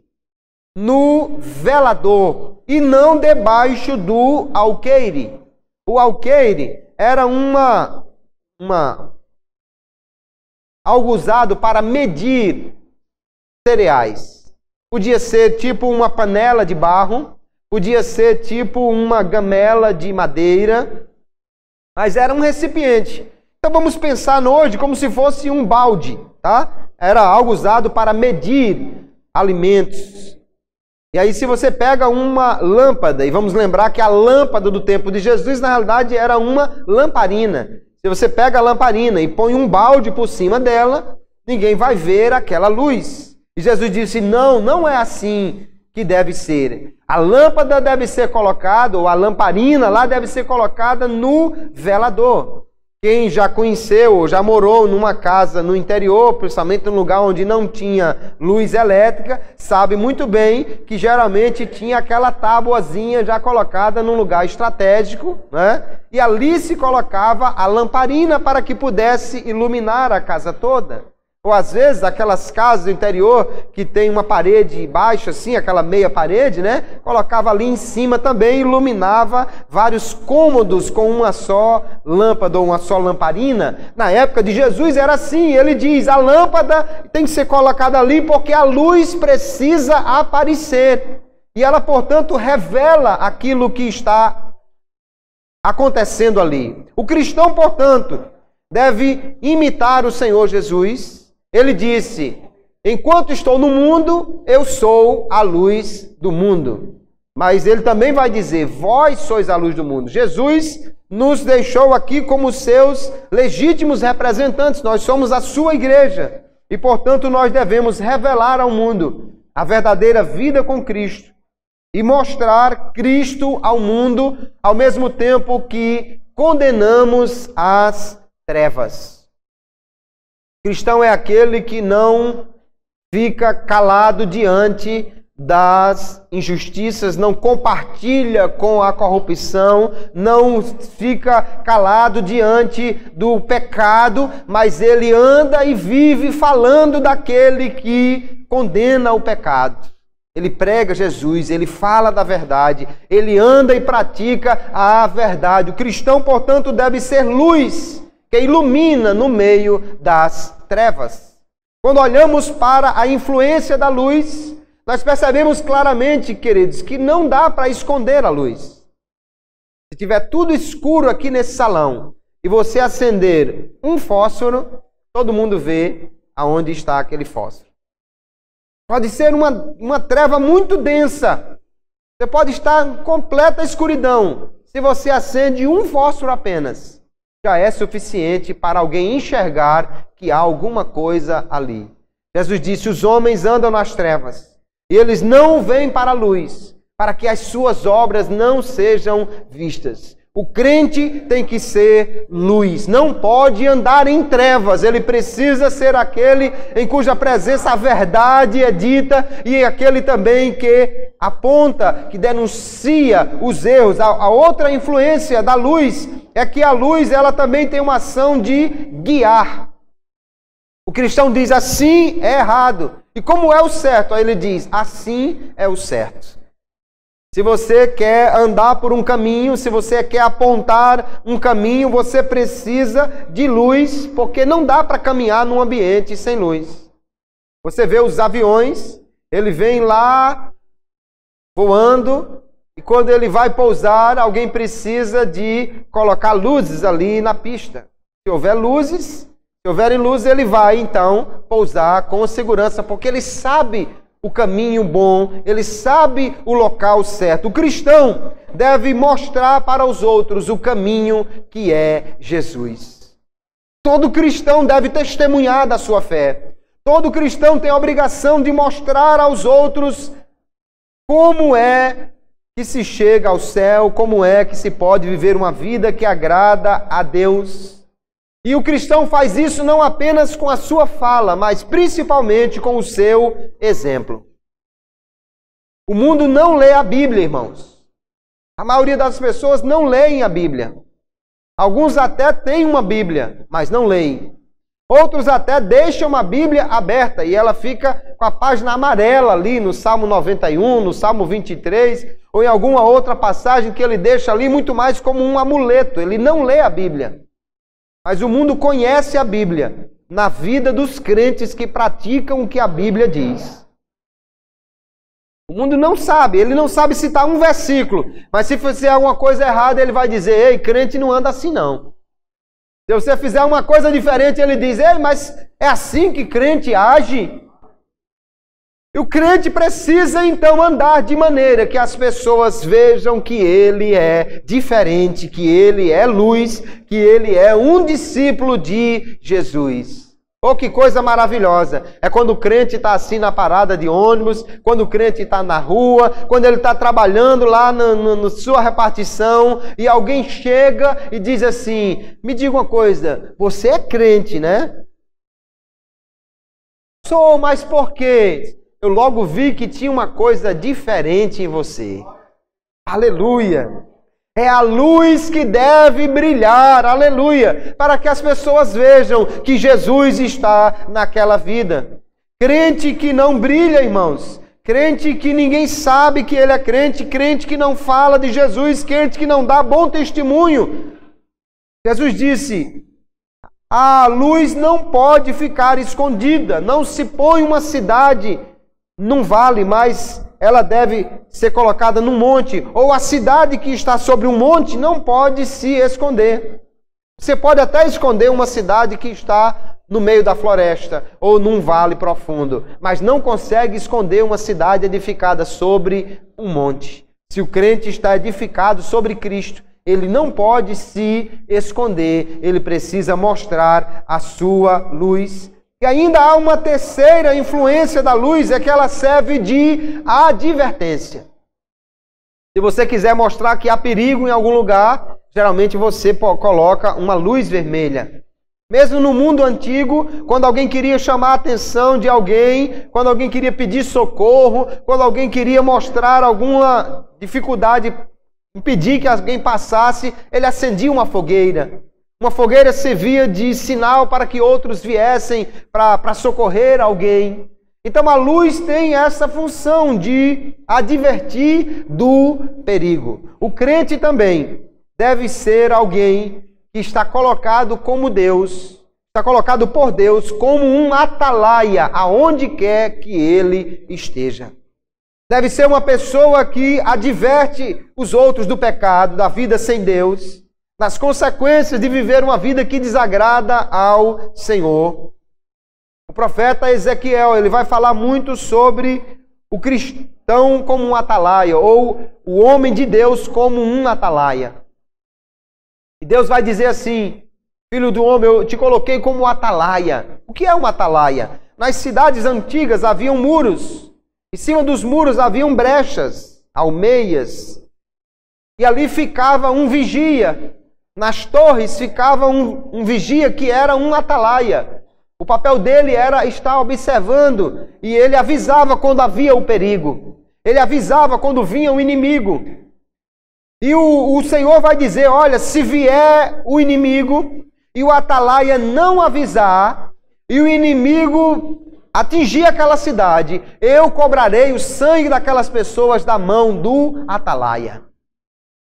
Speaker 1: no velador, e não debaixo do alqueire. O alqueire era algo usado para medir cereais. Podia ser tipo uma panela de barro, podia ser tipo uma gamela de madeira, mas era um recipiente. Então vamos pensar hoje como se fosse um balde, tá? Era algo usado para medir alimentos. E aí se você pega uma lâmpada, e vamos lembrar que a lâmpada do tempo de Jesus, na realidade, era uma lamparina. Se você pega a lamparina e põe um balde por cima dela, ninguém vai ver aquela luz. E Jesus disse, não é assim que deve ser. A lâmpada deve ser colocada, ou a lamparina lá deve ser colocada no velador. Quem já conheceu ou já morou numa casa no interior, principalmente num lugar onde não tinha luz elétrica, sabe muito bem que geralmente tinha aquela tábuazinha já colocada num lugar estratégico, né? E ali se colocava a lamparina para que pudesse iluminar a casa toda. Ou às vezes aquelas casas do interior que tem uma parede baixa assim, aquela meia parede, né? Colocava ali em cima também, iluminava vários cômodos com uma só lâmpada ou uma só lamparina. Na época de Jesus era assim, ele diz, a lâmpada tem que ser colocada ali porque a luz precisa aparecer. E ela, portanto, revela aquilo que está acontecendo ali. O cristão, portanto, deve imitar o Senhor Jesus. Ele disse, enquanto estou no mundo, eu sou a luz do mundo. Mas ele também vai dizer, vós sois a luz do mundo. Jesus nos deixou aqui como seus legítimos representantes. Nós somos a sua igreja. E, portanto, nós devemos revelar ao mundo a verdadeira vida com Cristo. E mostrar Cristo ao mundo, ao mesmo tempo que condenamos as trevas. Cristão é aquele que não fica calado diante das injustiças, não compartilha com a corrupção, não fica calado diante do pecado, mas ele anda e vive falando daquele que condena o pecado. Ele prega Jesus, ele fala da verdade, ele anda e pratica a verdade. O cristão, portanto, deve ser luz que ilumina no meio das trevas. Quando olhamos para a influência da luz, nós percebemos claramente, queridos, que não dá para esconder a luz. Se tiver tudo escuro aqui nesse salão e você acender um fósforo, todo mundo vê aonde está aquele fósforo. Pode ser uma treva muito densa. Você pode estar em completa escuridão. Se você acende um fósforo apenas, já é suficiente para alguém enxergar que há alguma coisa ali. Jesus disse, os homens andam nas trevas, e eles não vêm para a luz, para que as suas obras não sejam vistas. O crente tem que ser luz, não pode andar em trevas, ele precisa ser aquele em cuja presença a verdade é dita e aquele também que aponta, que denuncia os erros. A outra influência da luz é que a luz ela também tem uma ação de guiar. O cristão diz assim é errado, e como é o certo? Aí ele diz assim é o certo. Se você quer andar por um caminho, se você quer apontar um caminho, você precisa de luz, porque não dá para caminhar num ambiente sem luz. Você vê os aviões, ele vem lá voando, e quando ele vai pousar, alguém precisa de colocar luzes ali na pista. Se houver luzes, se houverem luzes, ele vai então pousar com segurança, porque ele sabe o caminho bom, ele sabe o local certo. O cristão deve mostrar para os outros o caminho que é Jesus. Todo cristão deve testemunhar da sua fé. Todo cristão tem a obrigação de mostrar aos outros como é que se chega ao céu, como é que se pode viver uma vida que agrada a Deus. E o cristão faz isso não apenas com a sua fala, mas principalmente com o seu exemplo. O mundo não lê a Bíblia, irmãos. A maioria das pessoas não leem a Bíblia. Alguns até têm uma Bíblia, mas não leem. Outros até deixam a Bíblia aberta e ela fica com a página amarela ali no Salmo 91, no Salmo 23, ou em alguma outra passagem que ele deixa ali muito mais como um amuleto. Ele não lê a Bíblia. Mas o mundo conhece a Bíblia na vida dos crentes que praticam o que a Bíblia diz. O mundo não sabe, ele não sabe citar um versículo, mas se fizer alguma coisa errada, ele vai dizer: ei, crente não anda assim não. Se você fizer uma coisa diferente, ele diz: ei, mas é assim que crente age? E o crente precisa então andar de maneira que as pessoas vejam que ele é diferente, que ele é luz, que ele é um discípulo de Jesus. Oh, que coisa maravilhosa! É quando o crente está assim na parada de ônibus, quando o crente está na rua, quando ele está trabalhando lá na sua repartição e alguém chega e diz assim: me diga uma coisa, você é crente, né? Sou, mas por quê? Eu logo vi que tinha uma coisa diferente em você. Aleluia! É a luz que deve brilhar, aleluia, para que as pessoas vejam que Jesus está naquela vida. Crente que não brilha, irmãos, crente que ninguém sabe que ele é crente, crente que não fala de Jesus, crente que não dá bom testemunho. Jesus disse: a luz não pode ficar escondida, não se põe uma cidade num vale, mas ela deve ser colocada num monte, ou a cidade que está sobre um monte não pode se esconder. Você pode até esconder uma cidade que está no meio da floresta, ou num vale profundo, mas não consegue esconder uma cidade edificada sobre um monte. Se o crente está edificado sobre Cristo, ele não pode se esconder, ele precisa mostrar a sua luz. E ainda há uma terceira influência da luz, é que ela serve de advertência. Se você quiser mostrar que há perigo em algum lugar, geralmente você coloca uma luz vermelha. Mesmo no mundo antigo, quando alguém queria chamar a atenção de alguém, quando alguém queria pedir socorro, quando alguém queria mostrar alguma dificuldade, impedir que alguém passasse, ele acendia uma fogueira. Uma fogueira servia de sinal para que outros viessem para socorrer alguém. Então a luz tem essa função de advertir do perigo. O crente também deve ser alguém que está colocado como Deus, está colocado por Deus como um atalaia aonde quer que ele esteja. Deve ser uma pessoa que adverte os outros do pecado, da vida sem Deus, das consequências de viver uma vida que desagrada ao Senhor. O profeta Ezequiel, ele vai falar muito sobre o cristão como um atalaia, ou o homem de Deus como um atalaia. E Deus vai dizer assim: filho do homem, eu te coloquei como atalaia. O que é uma atalaia? Nas cidades antigas haviam muros. Em cima dos muros haviam brechas, almeias. E ali ficava um vigia. Nas torres ficava um vigia que era um atalaia. O papel dele era estar observando e ele avisava quando havia o perigo. Ele avisava quando vinha o inimigo. E o Senhor vai dizer: olha, se vier o inimigo e o atalaia não avisar, e o inimigo atingir aquela cidade, eu cobrarei o sangue daquelas pessoas da mão do atalaia.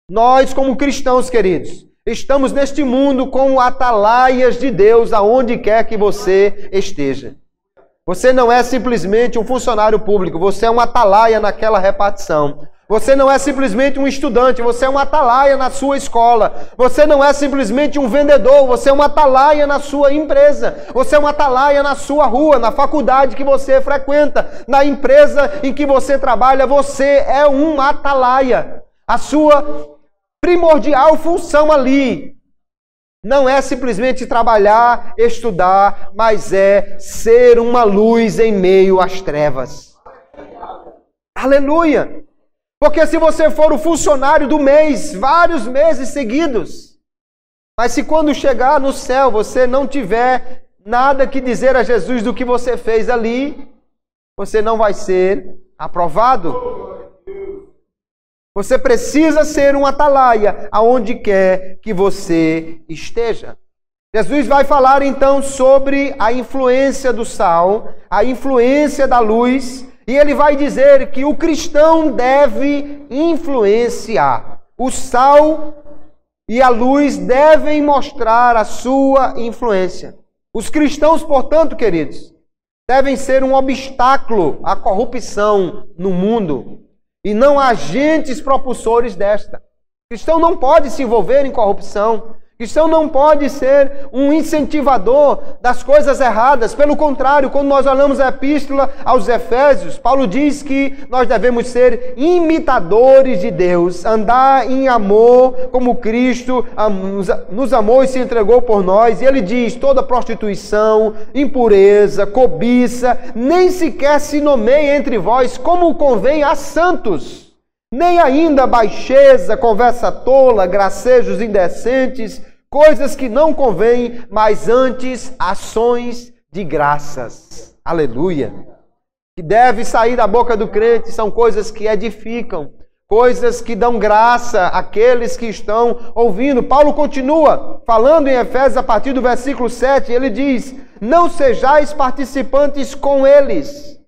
Speaker 1: Nós, como cristãos, queridos, estamos neste mundo como atalaias de Deus, aonde quer que você esteja. Você não é simplesmente um funcionário público, você é um atalaia naquela repartição. Você não é simplesmente um estudante, você é um atalaia na sua escola. Você não é simplesmente um vendedor, você é um atalaia na sua empresa. Você é um atalaia na sua rua, na faculdade que você frequenta, na empresa em que você trabalha. Você é um atalaia. A sua primordial função ali não é simplesmente trabalhar, estudar, mas é ser uma luz em meio às trevas. Aleluia! Porque se você for o funcionário do mês, vários meses seguidos, mas se quando chegar no céu você não tiver nada que dizer a Jesus do que você fez ali, você não vai ser aprovado. Você precisa ser um atalaia aonde quer que você esteja. Jesus vai falar então sobre a influência do sal, a influência da luz, e ele vai dizer que o cristão deve influenciar. O sal e a luz devem mostrar a sua influência. Os cristãos, portanto, queridos, devem ser um obstáculo à corrupção no mundo e não agentes propulsores desta. O cristão não pode se envolver em corrupção. O cristão não pode ser um incentivador das coisas erradas. Pelo contrário, quando nós olhamos a epístola aos Efésios, Paulo diz que nós devemos ser imitadores de Deus, andar em amor como Cristo nos amou e se entregou por nós. E ele diz, toda prostituição, impureza, cobiça, nem sequer se nomeia entre vós como convém a santos. Nem ainda baixeza, conversa tola, gracejos indecentes, coisas que não convêm, mas antes ações de graças. Aleluia! Que deve sair da boca do crente são coisas que edificam, coisas que dão graça àqueles que estão ouvindo. Paulo continua falando em Efésios a partir do versículo 7, ele diz, não sejais participantes com eles,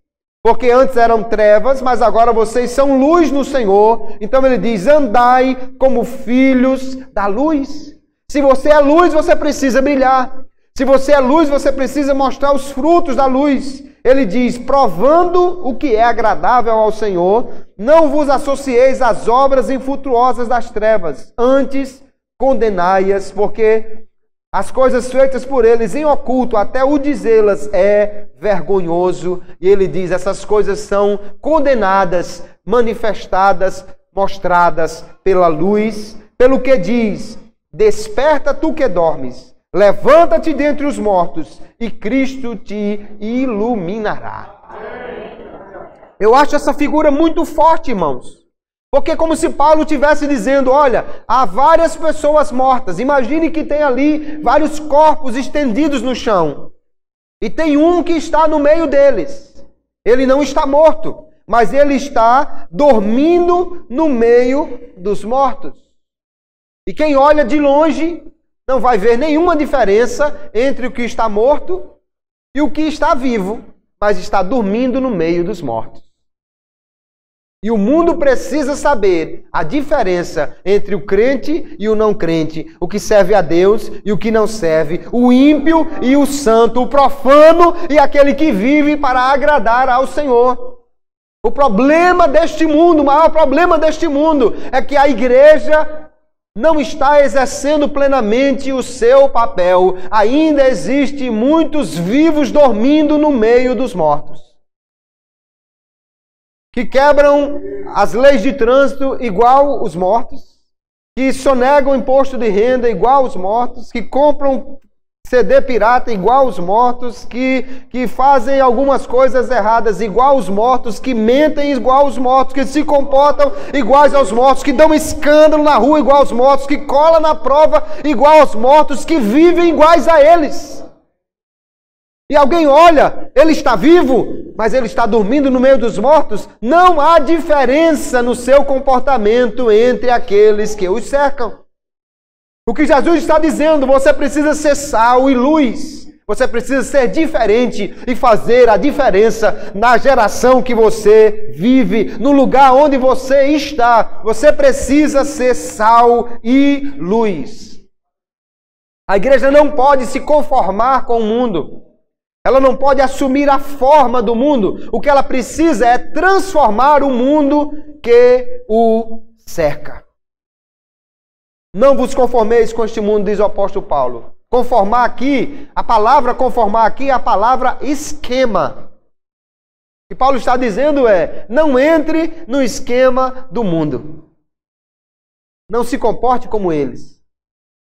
Speaker 1: porque antes eram trevas, mas agora vocês são luz no Senhor. Então ele diz, andai como filhos da luz. Se você é luz, você precisa brilhar. Se você é luz, você precisa mostrar os frutos da luz. Ele diz, provando o que é agradável ao Senhor, não vos associeis às obras infrutuosas das trevas, antes condenai-as, porque as coisas feitas por eles em oculto, até o dizê-las é vergonhoso. E ele diz, essas coisas são condenadas, manifestadas, mostradas pela luz, pelo que diz, desperta tu que dormes, levanta-te dentre os mortos, e Cristo te iluminará. Eu acho essa figura muito forte, irmãos. Porque é como se Paulo estivesse dizendo, olha, há várias pessoas mortas. Imagine que tem ali vários corpos estendidos no chão. E tem um que está no meio deles. Ele não está morto, mas ele está dormindo no meio dos mortos. E quem olha de longe não vai ver nenhuma diferença entre o que está morto e o que está vivo, mas está dormindo no meio dos mortos. E o mundo precisa saber a diferença entre o crente e o não crente, o que serve a Deus e o que não serve, o ímpio e o santo, o profano e aquele que vive para agradar ao Senhor. O problema deste mundo, o maior problema deste mundo é que a igreja não está exercendo plenamente o seu papel. Ainda existem muitos vivos dormindo no meio dos mortos, que quebram as leis de trânsito igual os mortos, que sonegam imposto de renda igual os mortos, que compram CD pirata igual os mortos, que fazem algumas coisas erradas igual os mortos, que mentem igual os mortos, que se comportam iguais aos mortos, que dão escândalo na rua igual aos mortos, que colam na prova igual aos mortos, que vivem iguais a eles. E alguém olha, ele está vivo, mas ele está dormindo no meio dos mortos. Não há diferença no seu comportamento entre aqueles que os cercam. O que Jesus está dizendo, você precisa ser sal e luz. Você precisa ser diferente e fazer a diferença na geração que você vive, no lugar onde você está. Você precisa ser sal e luz. A igreja não pode se conformar com o mundo. Ela não pode assumir a forma do mundo. O que ela precisa é transformar o mundo que o cerca. Não vos conformeis com este mundo, diz o apóstolo Paulo. Conformar aqui, a palavra conformar aqui é a palavra esquema. O que Paulo está dizendo é, não entre no esquema do mundo. Não se comporte como eles.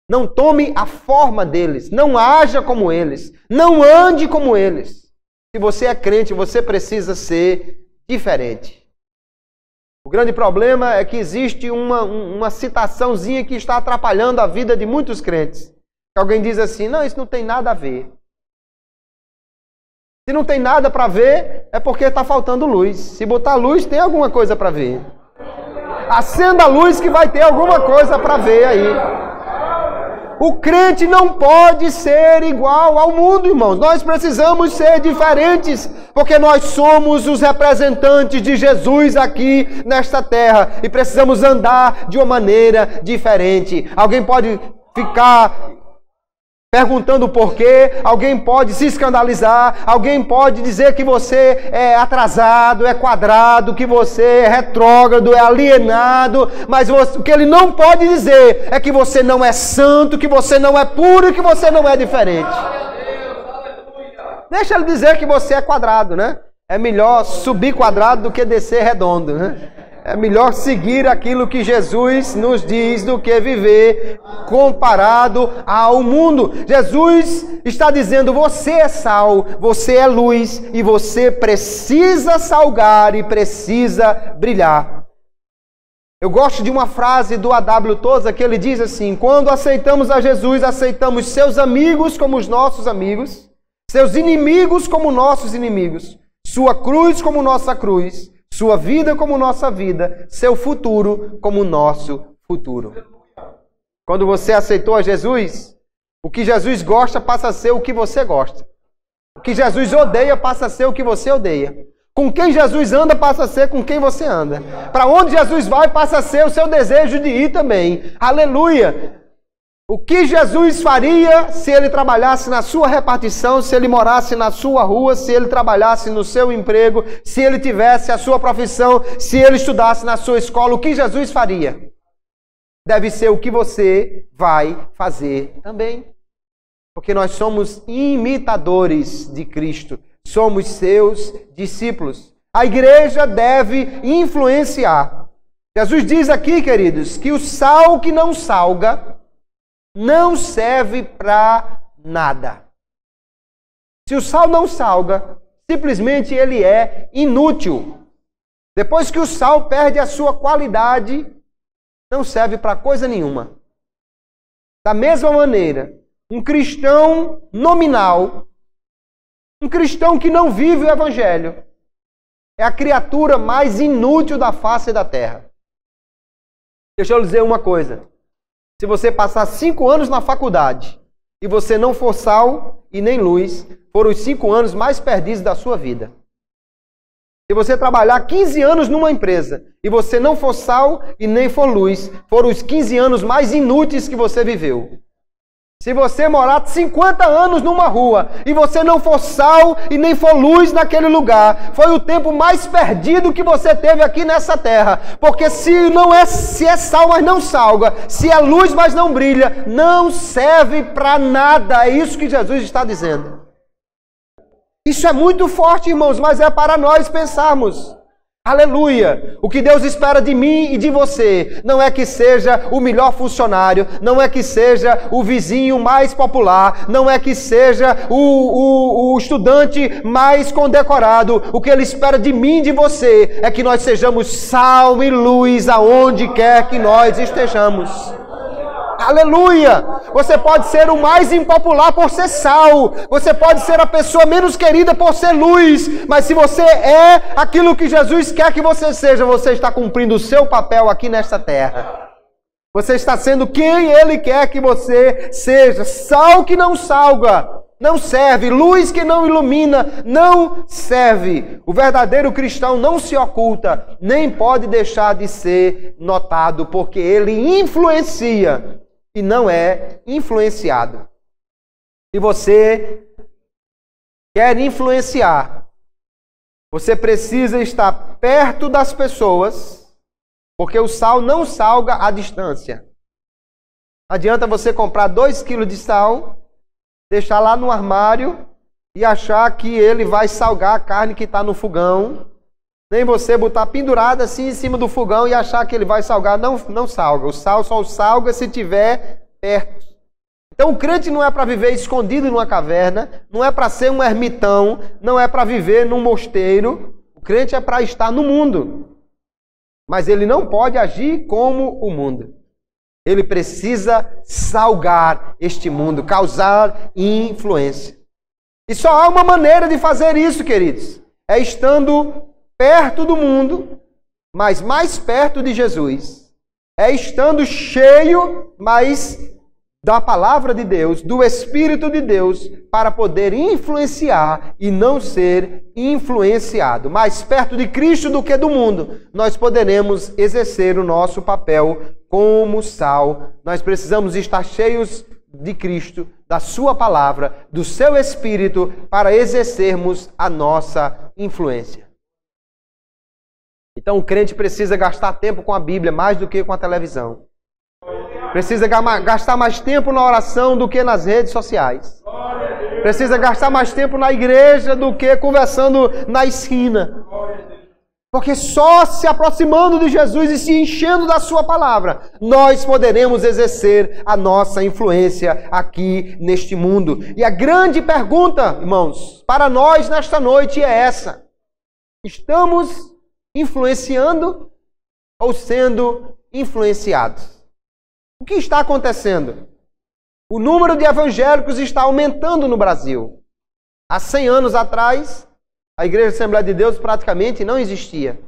Speaker 1: Não tome a forma deles. Não haja como eles. Não ande como eles. Se você é crente, você precisa ser diferente. O grande problema é que existe uma citaçãozinha que está atrapalhando a vida de muitos crentes. Alguém diz assim, não, isso não tem nada a ver. Se não tem nada para ver, é porque está faltando luz. Se botar luz, tem alguma coisa para ver. Acenda a luz que vai ter alguma coisa para ver aí. O crente não pode ser igual ao mundo, irmãos. Nós precisamos ser diferentes, porque nós somos os representantes de Jesus aqui nesta terra e precisamos andar de uma maneira diferente. Alguém pode ficar perguntando o porquê, alguém pode se escandalizar, alguém pode dizer que você é atrasado, é quadrado, que você é retrógrado, é alienado, mas o que ele não pode dizer é que você não é santo, que você não é puro e que você não é diferente. Deixa ele dizer que você é quadrado, né? É melhor subir quadrado do que descer redondo, né? É melhor seguir aquilo que Jesus nos diz do que viver comparado ao mundo. Jesus está dizendo, você é sal, você é luz e você precisa salgar e precisa brilhar. Eu gosto de uma frase do A.W. Tozer que ele diz assim, quando aceitamos a Jesus, aceitamos seus amigos como os nossos amigos, seus inimigos como nossos inimigos, sua cruz como nossa cruz, sua vida como nossa vida, seu futuro como nosso futuro. Quando você aceitou a Jesus, o que Jesus gosta passa a ser o que você gosta. O que Jesus odeia passa a ser o que você odeia. Com quem Jesus anda passa a ser com quem você anda. Para onde Jesus vai passa a ser o seu desejo de ir também. Aleluia! O que Jesus faria se ele trabalhasse na sua repartição, se ele morasse na sua rua, se ele trabalhasse no seu emprego, se ele tivesse a sua profissão, se ele estudasse na sua escola, o que Jesus faria? Deve ser o que você vai fazer também. Porque nós somos imitadores de Cristo, somos seus discípulos. A igreja deve influenciar. Jesus diz aqui, queridos, que o sal que não salga não serve para nada. Se o sal não salga, simplesmente ele é inútil. Depois que o sal perde a sua qualidade, não serve para coisa nenhuma. Da mesma maneira, um cristão nominal, um cristão que não vive o evangelho, é a criatura mais inútil da face da terra. Deixa eu lhe dizer uma coisa. Se você passar 5 anos na faculdade e você não for sal e nem luz, foram os 5 anos mais perdidos da sua vida. Se você trabalhar 15 anos numa empresa e você não for sal e nem for luz, foram os 15 anos mais inúteis que você viveu. Se você morar 50 anos numa rua e você não for sal e nem for luz naquele lugar, foi o tempo mais perdido que você teve aqui nessa terra. Porque se é sal, mas não salga, se é luz, mas não brilha, não serve para nada. É isso que Jesus está dizendo. Isso é muito forte, irmãos, mas é para nós pensarmos. Aleluia! O que Deus espera de mim e de você não é que seja o melhor funcionário, não é que seja o vizinho mais popular, não é que seja o estudante mais condecorado. O que Ele espera de mim e de você é que nós sejamos sal e luz aonde quer que nós estejamos. Aleluia! Você pode ser o mais impopular por ser sal. Você pode ser a pessoa menos querida por ser luz. Mas se você é aquilo que Jesus quer que você seja, você está cumprindo o seu papel aqui nesta terra. Você está sendo quem Ele quer que você seja. Sal que não salga não serve. Luz que não ilumina não serve. O verdadeiro cristão não se oculta, nem pode deixar de ser notado, porque ele influencia e não é influenciado. Se você quer influenciar, você precisa estar perto das pessoas, porque o sal não salga à distância. Não adianta você comprar 2 quilos de sal, deixar lá no armário e achar que ele vai salgar a carne que está no fogão. Nem você botar pendurado assim em cima do fogão e achar que ele vai salgar. Não salga. O sal só salga se estiver perto. Então o crente não é para viver escondido numa caverna, não é para ser um ermitão, não é para viver num mosteiro. O crente é para estar no mundo. Mas ele não pode agir como o mundo. Ele precisa salgar este mundo, causar influência. E só há uma maneira de fazer isso, queridos. É estando perto do mundo, mas mais perto de Jesus. É estando cheio, mas da palavra de Deus, do Espírito de Deus, para poder influenciar e não ser influenciado. Mais perto de Cristo do que do mundo, nós poderemos exercer o nosso papel como sal. Nós precisamos estar cheios de Cristo, da sua palavra, do seu Espírito, para exercermos a nossa influência. Então o crente precisa gastar tempo com a Bíblia mais do que com a televisão. Precisa gastar mais tempo na oração do que nas redes sociais. Precisa gastar mais tempo na igreja do que conversando na esquina. Porque só se aproximando de Jesus e se enchendo da sua palavra, nós poderemos exercer a nossa influência aqui neste mundo. E a grande pergunta, irmãos, para nós nesta noite é essa: estamos influenciando ou sendo influenciados? O que está acontecendo? O número de evangélicos está aumentando no Brasil. Há 100 anos atrás, a Igreja Assembleia de Deus praticamente não existia.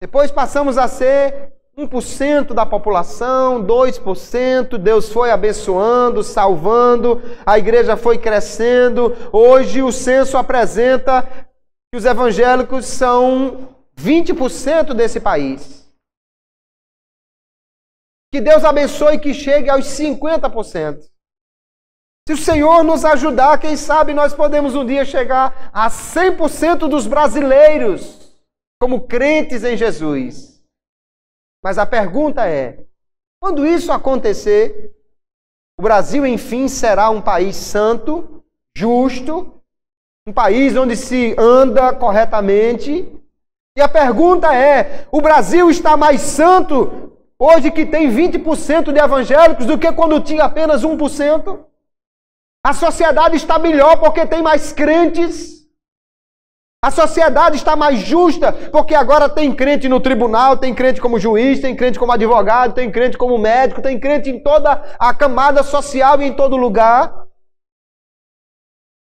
Speaker 1: Depois passamos a ser 1% da população, 2%, Deus foi abençoando, salvando, a igreja foi crescendo. Hoje o censo apresenta que os evangélicos são 20% desse país. Que Deus abençoe e que chegue aos 50%. Se o Senhor nos ajudar, quem sabe nós podemos um dia chegar a 100% dos brasileiros como crentes em Jesus. Mas a pergunta é, quando isso acontecer, o Brasil, enfim, será um país santo, justo, um país onde se anda corretamente? E a pergunta é, o Brasil está mais santo hoje que tem 20% de evangélicos do que quando tinha apenas 1%? A sociedade está melhor porque tem mais crentes. A sociedade está mais justa porque agora tem crente no tribunal, tem crente como juiz, tem crente como advogado, tem crente como médico, tem crente em toda a camada social e em todo lugar.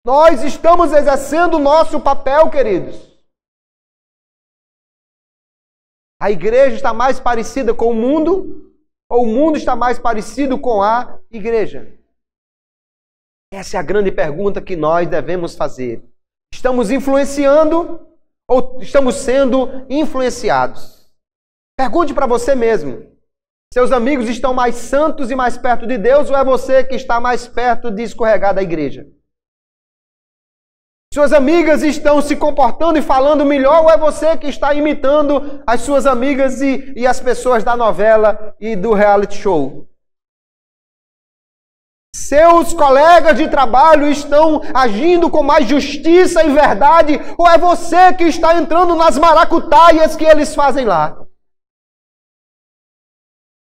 Speaker 1: Nós estamos exercendo o nosso papel, queridos. A igreja está mais parecida com o mundo ou o mundo está mais parecido com a igreja? Essa é a grande pergunta que nós devemos fazer. Estamos influenciando ou estamos sendo influenciados? Pergunte para você mesmo. Seus amigos estão mais santos e mais perto de Deus ou é você que está mais perto de escorregar da igreja? Suas amigas estão se comportando e falando melhor ou é você que está imitando as suas amigas e as pessoas da novela e do reality show? Seus colegas de trabalho estão agindo com mais justiça e verdade ou é você que está entrando nas maracutaias que eles fazem lá?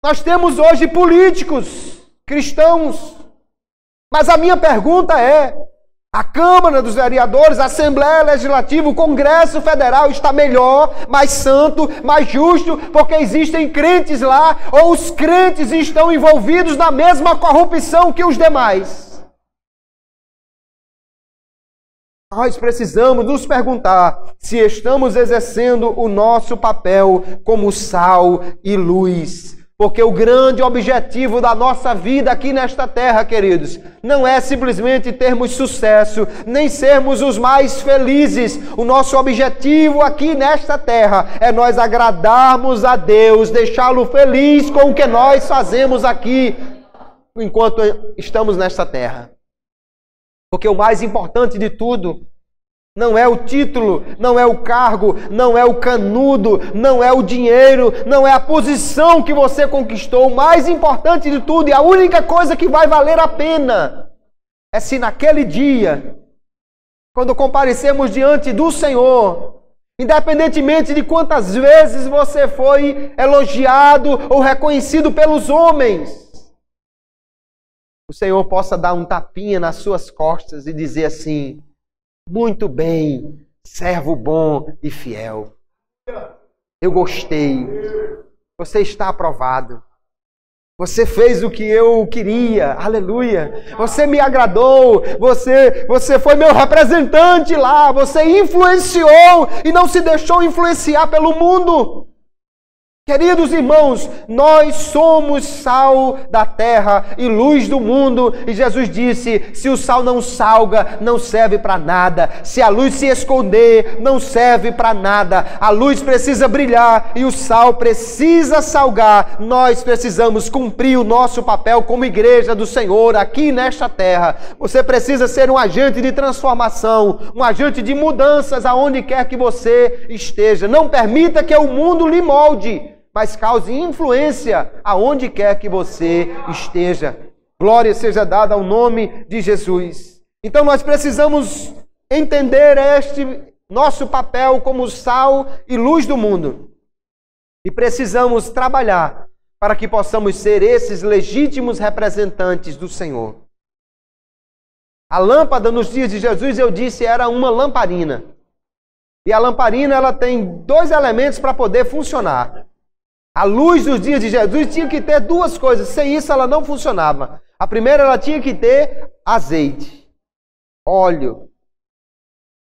Speaker 1: Nós temos hoje políticos cristãos, mas a minha pergunta é, a Câmara dos Vereadores, a Assembleia Legislativa, o Congresso Federal está melhor, mais santo, mais justo, porque existem crentes lá, ou os crentes estão envolvidos na mesma corrupção que os demais? Nós precisamos nos perguntar se estamos exercendo o nosso papel como sal e luz. Porque o grande objetivo da nossa vida aqui nesta terra, queridos, não é simplesmente termos sucesso, nem sermos os mais felizes. O nosso objetivo aqui nesta terra é nós agradarmos a Deus, deixá-lo feliz com o que nós fazemos aqui enquanto estamos nesta terra. Porque o mais importante de tudo não é o título, não é o cargo, não é o canudo, não é o dinheiro, não é a posição que você conquistou. O mais importante de tudo e a única coisa que vai valer a pena é se naquele dia, quando comparecermos diante do Senhor, independentemente de quantas vezes você foi elogiado ou reconhecido pelos homens, o Senhor possa dar um tapinha nas suas costas e dizer assim: muito bem, servo bom e fiel. Eu gostei. Você está aprovado. Você fez o que eu queria. Aleluia. Você me agradou. Você foi meu representante lá. Você influenciou e não se deixou influenciar pelo mundo. Queridos irmãos, nós somos sal da terra e luz do mundo. E Jesus disse, se o sal não salga, não serve para nada. Se a luz se esconder, não serve para nada. A luz precisa brilhar e o sal precisa salgar. Nós precisamos cumprir o nosso papel como igreja do Senhor aqui nesta terra. Você precisa ser um agente de transformação, um agente de mudanças aonde quer que você esteja. Não permita que o mundo lhe molde, mas cause influência aonde quer que você esteja. Glória seja dada ao nome de Jesus. Então nós precisamos entender este nosso papel como sal e luz do mundo. E precisamos trabalhar para que possamos ser esses legítimos representantes do Senhor. A lâmpada nos dias de Jesus, eu disse, era uma lamparina. E a lamparina ela tem dois elementos para poder funcionar. A luz dos dias de Jesus tinha que ter duas coisas. Sem isso ela não funcionava. A primeira, ela tinha que ter azeite, óleo.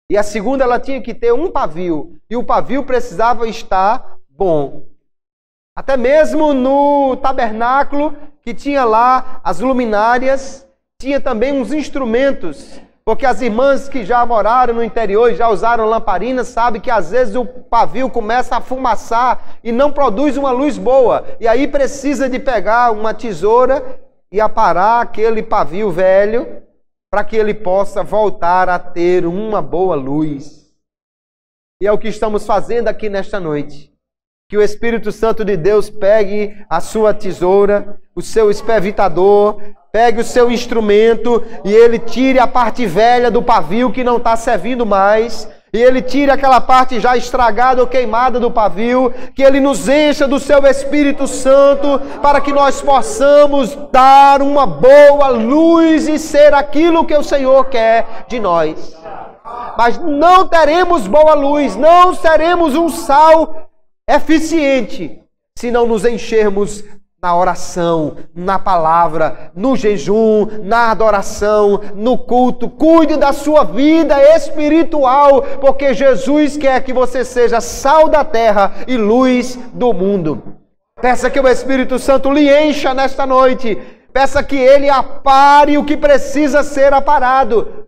Speaker 1: E a segunda, ela tinha que ter um pavio. E o pavio precisava estar bom. Até mesmo no tabernáculo, que tinha lá as luminárias, tinha também uns instrumentos. Porque as irmãs que já moraram no interior e já usaram lamparinas, sabem que às vezes o pavio começa a fumaçar e não produz uma luz boa. E aí precisa de pegar uma tesoura e aparar aquele pavio velho para que ele possa voltar a ter uma boa luz. E é o que estamos fazendo aqui nesta noite. Que o Espírito Santo de Deus pegue a sua tesoura, o seu espevitador, pegue o seu instrumento e ele tire a parte velha do pavio que não está servindo mais. E ele tire aquela parte já estragada ou queimada do pavio. Que ele nos encha do seu Espírito Santo para que nós possamos dar uma boa luz e ser aquilo que o Senhor quer de nós. Mas não teremos boa luz, não seremos um sal eficiente se não nos enchermos na oração, na palavra, no jejum, na adoração, no culto. Cuide da sua vida espiritual, porque Jesus quer que você seja sal da terra e luz do mundo. Peça que o Espírito Santo lhe encha nesta noite. Peça que Ele apare o que precisa ser aparado,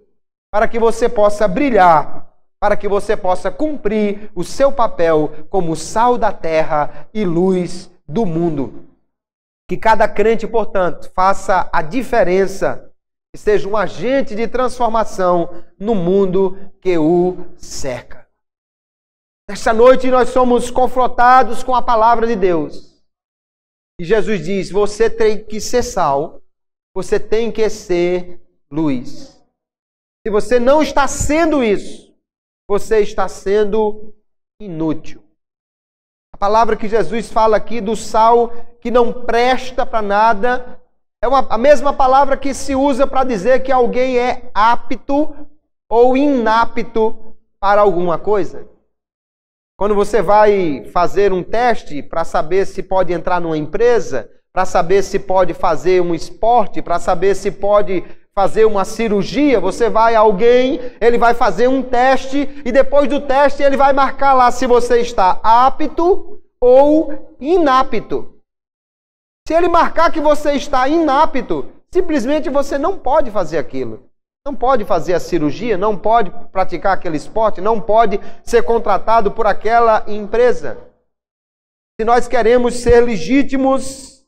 Speaker 1: para que você possa brilhar, para que você possa cumprir o seu papel como sal da terra e luz do mundo. Que cada crente, portanto, faça a diferença e seja um agente de transformação no mundo que o cerca. Nesta noite nós somos confrontados com a palavra de Deus. E Jesus diz, você tem que ser sal, você tem que ser luz. Se você não está sendo isso, você está sendo inútil. A palavra que Jesus fala aqui do sal que não presta para nada é a mesma palavra que se usa para dizer que alguém é apto ou inapto para alguma coisa. Quando você vai fazer um teste para saber se pode entrar numa empresa, para saber se pode fazer um esporte, para saber se pode fazer uma cirurgia, você vai a alguém, ele vai fazer um teste e depois do teste ele vai marcar lá se você está apto ou inapto. Se ele marcar que você está inapto, simplesmente você não pode fazer aquilo. Não pode fazer a cirurgia, não pode praticar aquele esporte, não pode ser contratado por aquela empresa. Se nós queremos ser legítimos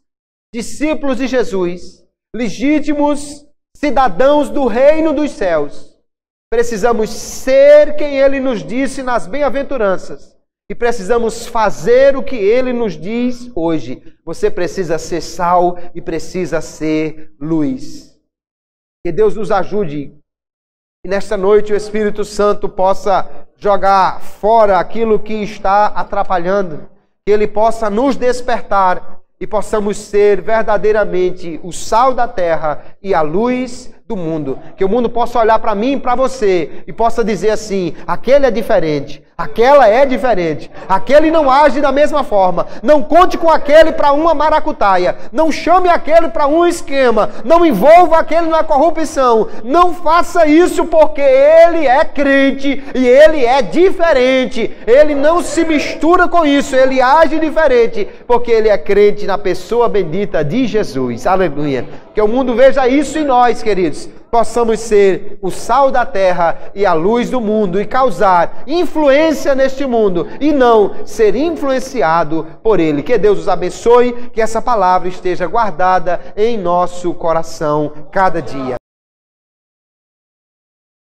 Speaker 1: discípulos de Jesus, legítimos cidadãos do reino dos céus, precisamos ser quem Ele nos disse nas bem-aventuranças e precisamos fazer o que Ele nos diz hoje. Você precisa ser sal e precisa ser luz. Que Deus nos ajude e nesta noite o Espírito Santo possa jogar fora aquilo que está atrapalhando, que Ele possa nos despertar e possamos ser verdadeiramente o sal da terra e a luz do mundo. Que o mundo possa olhar para mim e para você e possa dizer assim: aquele é diferente, aquela é diferente, aquele não age da mesma forma. Não conte com aquele para uma maracutaia, não chame aquele para um esquema, não envolva aquele na corrupção. Não faça isso, porque ele é crente e ele é diferente. Ele não se mistura com isso, ele age diferente, porque ele é crente na pessoa bendita de Jesus. Aleluia. Que o mundo veja isso em nós, queridos. Possamos ser o sal da terra e a luz do mundo e causar influência neste mundo e não ser influenciado por ele. Que Deus os abençoe, que essa palavra esteja guardada em nosso coração cada dia.